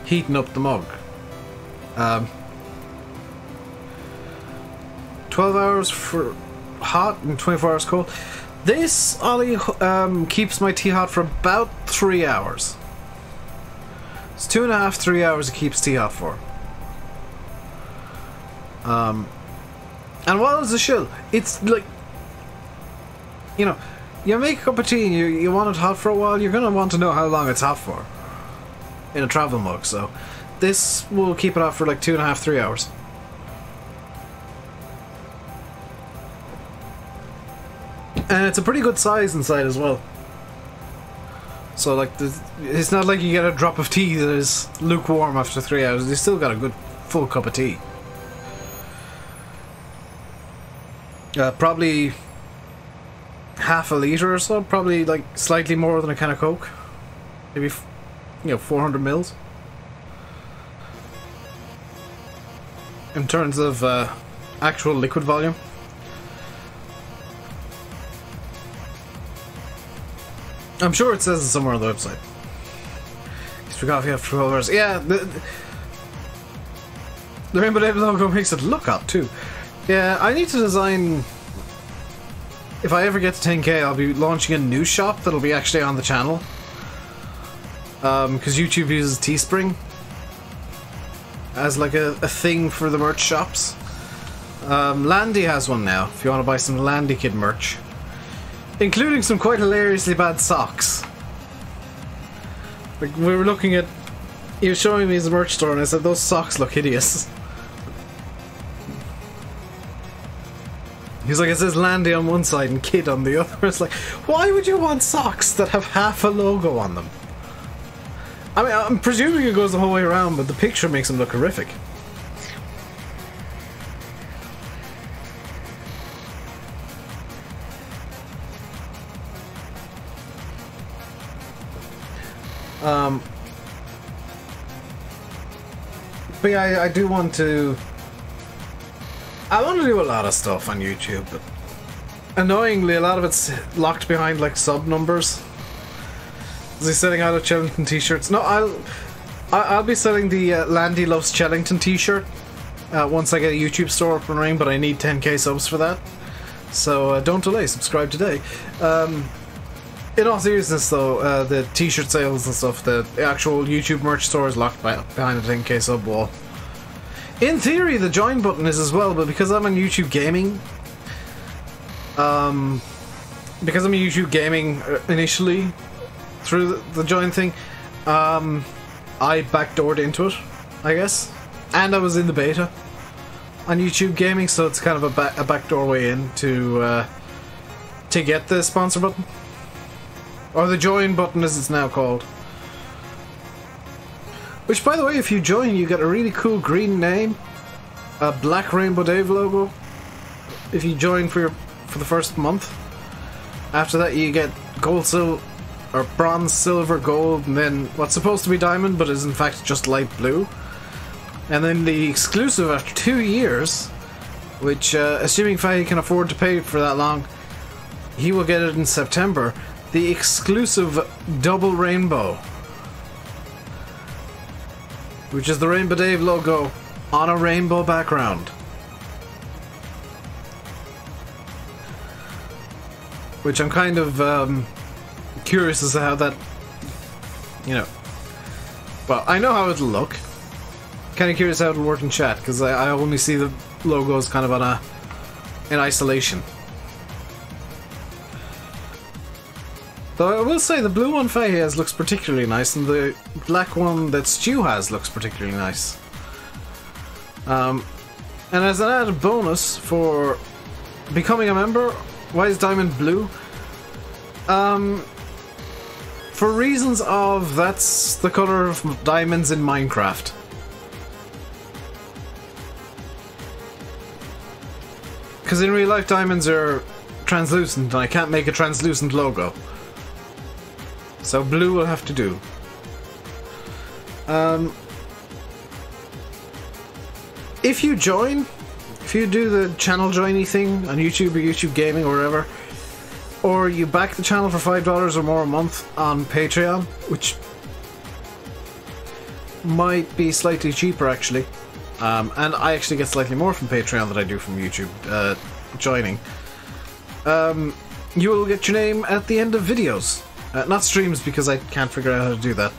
heating up the mug. 12 hours for hot and 24 hours cold. This Ollie keeps my tea hot for about 3 hours. It's 2.5, 3 hours it keeps tea hot for. And while it's a chill, it's like, you know, you make a cup of tea and you want it hot for a while, you're gonna want to know how long it's hot for in a travel mug, so this will keep it hot for like 2.5, 3 hours. And it's a pretty good size inside as well. So like, it's not like you get a drop of tea that is lukewarm after 3 hours. You still got a good full cup of tea. Probably half a litre or so. Probably like slightly more than a can of Coke. Maybe, 400 mils. In terms of actual liquid volume. I'm sure it says it somewhere on the website. Extra coffee after 12 hours. Yeah, the Rainbow David logo makes it look up too. Yeah, I need to design... If I ever get to 10k, I'll be launching a new shop that'll be actually on the channel. Because YouTube uses Teespring as like a thing for the merch shops. Landy has one now, if you want to buy some Landy Kid merch. Including some quite hilariously bad socks. Like, we were looking at... He was showing me his merch store and I said, those socks look hideous. He's like, it says Landy on one side and Kid on the other. It's like, why would you want socks that have half a logo on them? I mean, I'm presuming it goes the whole way around, but the picture makes them look horrific. But yeah, I do want to... I want to do a lot of stuff on YouTube, but annoyingly a lot of it's locked behind like sub numbers. Is he selling out of Chellington t-shirts? No, I'll be selling the Landy Loves Chellington t-shirt once I get a YouTube store up and running, but I need 10k subs for that. So don't delay, subscribe today. In all seriousness though, the t-shirt sales and stuff, the actual YouTube merch store is locked behind the 10k sub wall. In theory the join button is as well, but because I'm on YouTube Gaming, initially through the join thing, I backdoored into it, I guess. And I was in the beta on YouTube Gaming, so it's kind of a backdoor way in to get the sponsor button. Or the join button as it's now called. Which, by the way, if you join, you get a really cool green name. A black Rainbow Dave logo. If you join for the first month. After that you get gold, silver, or bronze, silver, gold, and then what's supposed to be diamond, but is in fact just light blue. And then the exclusive after 2 years, which, assuming Faye can afford to pay for that long, he will get it in September. The exclusive double rainbow, which is the Rainbow Dave logo on a rainbow background. Which I'm kind of curious as to how that, well, I know how it'll look. Kind of curious how it'll work in chat, because I only see the logos kind of in isolation. Though I will say the blue one Faye has looks particularly nice, and the black one that Stu has looks particularly nice. And as an added bonus for becoming a member, why is diamond blue? For reasons of that's the color of diamonds in Minecraft. Because in real life diamonds are translucent, and I can't make a translucent logo. So blue will have to do. If you join, if you do the channel joiny thing on YouTube or YouTube Gaming or wherever, or you back the channel for $5 or more a month on Patreon, which might be slightly cheaper actually, and I actually get slightly more from Patreon than I do from YouTube joining, you will get your name at the end of videos. Not streams, because I can't figure out how to do that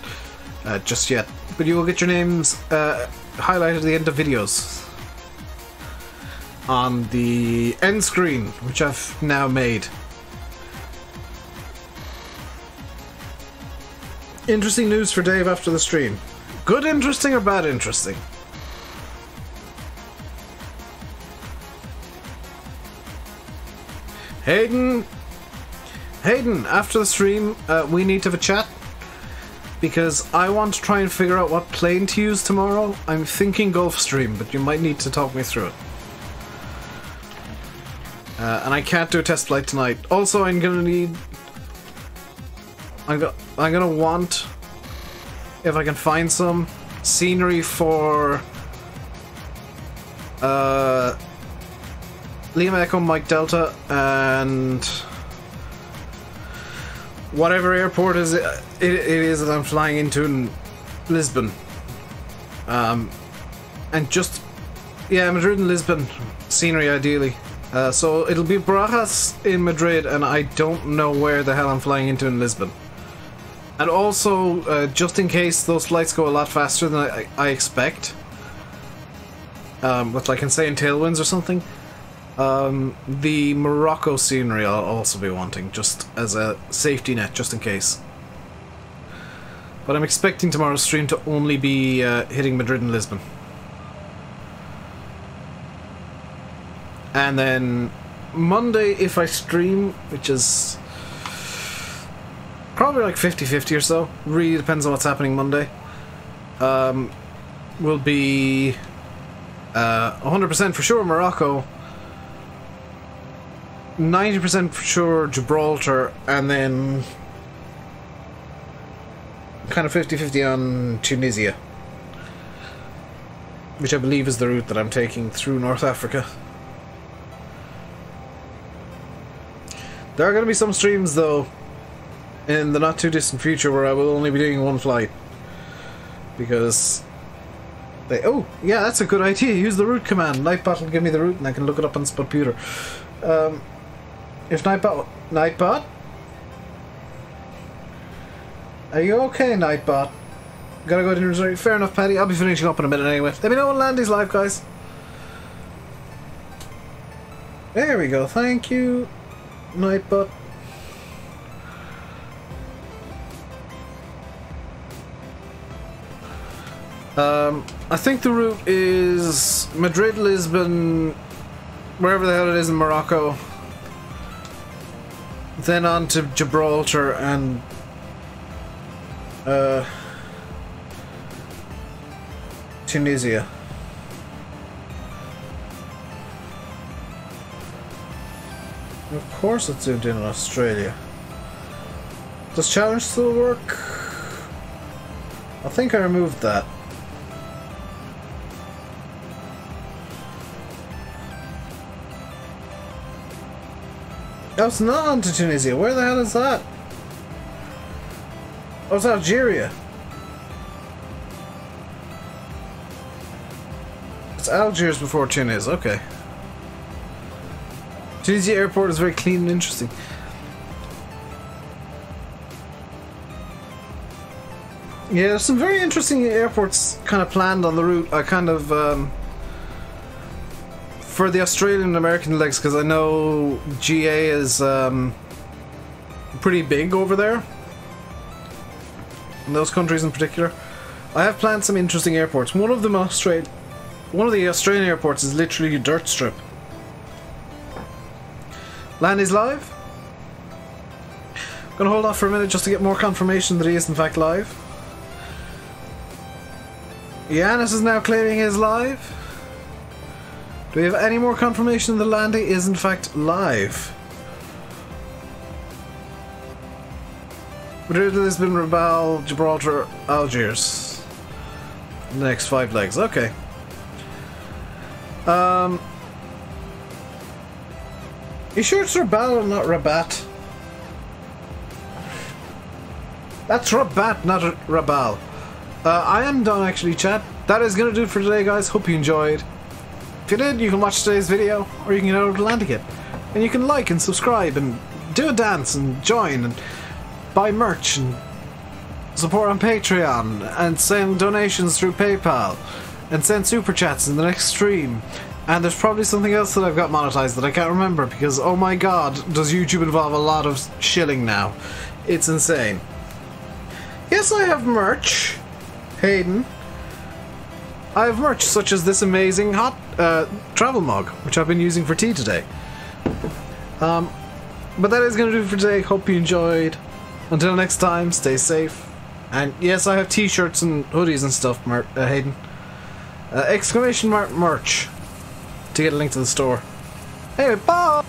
just yet. But you will get your names highlighted at the end of videos on the end screen, which I've now made. Interesting news for Dave after the stream. Good interesting or bad interesting? Hayden, after the stream, we need to have a chat. because I want to try and figure out what plane to use tomorrow. I'm thinking Gulfstream, but you might need to talk me through it. And I can't do a test flight tonight. Also, I'm gonna need... I'm gonna want, if I can find some, scenery for Lima Echo Mike Delta and whatever airport it is that I'm flying into in Lisbon. And just, yeah, Madrid and Lisbon scenery ideally. So it'll be Barajas in Madrid, and I don't know where the hell I'm flying into in Lisbon. And also, just in case those flights go a lot faster than I expect, with like insane tailwinds or something, the Morocco scenery I'll also be wanting, just as a safety net, just in case. But I'm expecting tomorrow's stream to only be hitting Madrid and Lisbon. And then Monday, if I stream, which is probably like 50-50 or so, really depends on what's happening Monday, will be 100% for sure Morocco, 90% for sure Gibraltar, and then kind of 50-50 on Tunisia, which I believe is the route that I'm taking through North Africa. There are going to be some streams, though, in the not too distant future where I will only be doing one flight. Because they... Oh, yeah, that's a good idea. Use the route command. Nightbot will give me the route and I can look it up on the computer. If Nightbot... Nightbot? Are you okay, Nightbot? Gotta go to the reserve. Fair enough, Paddy. I'll be finishing up in a minute anyway. Let me know when Landy's live, guys. There we go. Thank you, Nightbot. I think the route is Madrid, Lisbon, wherever the hell it is in Morocco, then on to Gibraltar and Tunisia. Of course it's zoomed in Australia. Does challenge still work? I think I removed that. Oh, it's not on to Tunisia. Where the hell is that? Oh, it's Algeria. It's Algiers before Tunis. Okay. Tunisia airport is very clean and interesting. Yeah, there's some very interesting airports kind of planned on the route. I kind of, for the Australian and American legs, because I know GA is pretty big over there. In those countries in particular. I have planned some interesting airports. One of them one of the Australian airports is literally a dirt strip. Land is live. Gonna hold off for a minute just to get more confirmation that he is in fact live. Yanis is now claiming he is live. Do we have any more confirmation that Landy is in fact live? Madrid, Lisbon, Rabat, Gibraltar, Algiers. The next 5 legs. Okay. You sure it's Rabat and not Rabat? That's Rabat, not Rabal. I am done actually, chat. That is going to do it for today, guys. Hope you enjoyed. If you did, you can watch today's video, or you can get over to Landicat. And you can like and subscribe and do a dance and join and buy merch and support on Patreon and send donations through PayPal and send super chats in the next stream. And there's probably something else that I've got monetized that I can't remember because, oh my god, does YouTube involve a lot of shilling now. It's insane. Yes, I have merch, Hayden. I have merch such as this amazing hot travel mug, which I've been using for tea today. But that is going to do it for today. Hope you enjoyed. Until next time, stay safe And yes, I have t-shirts and hoodies and stuff, Hayden. Exclamation mark merch to get a link to the store. Anyway, bye!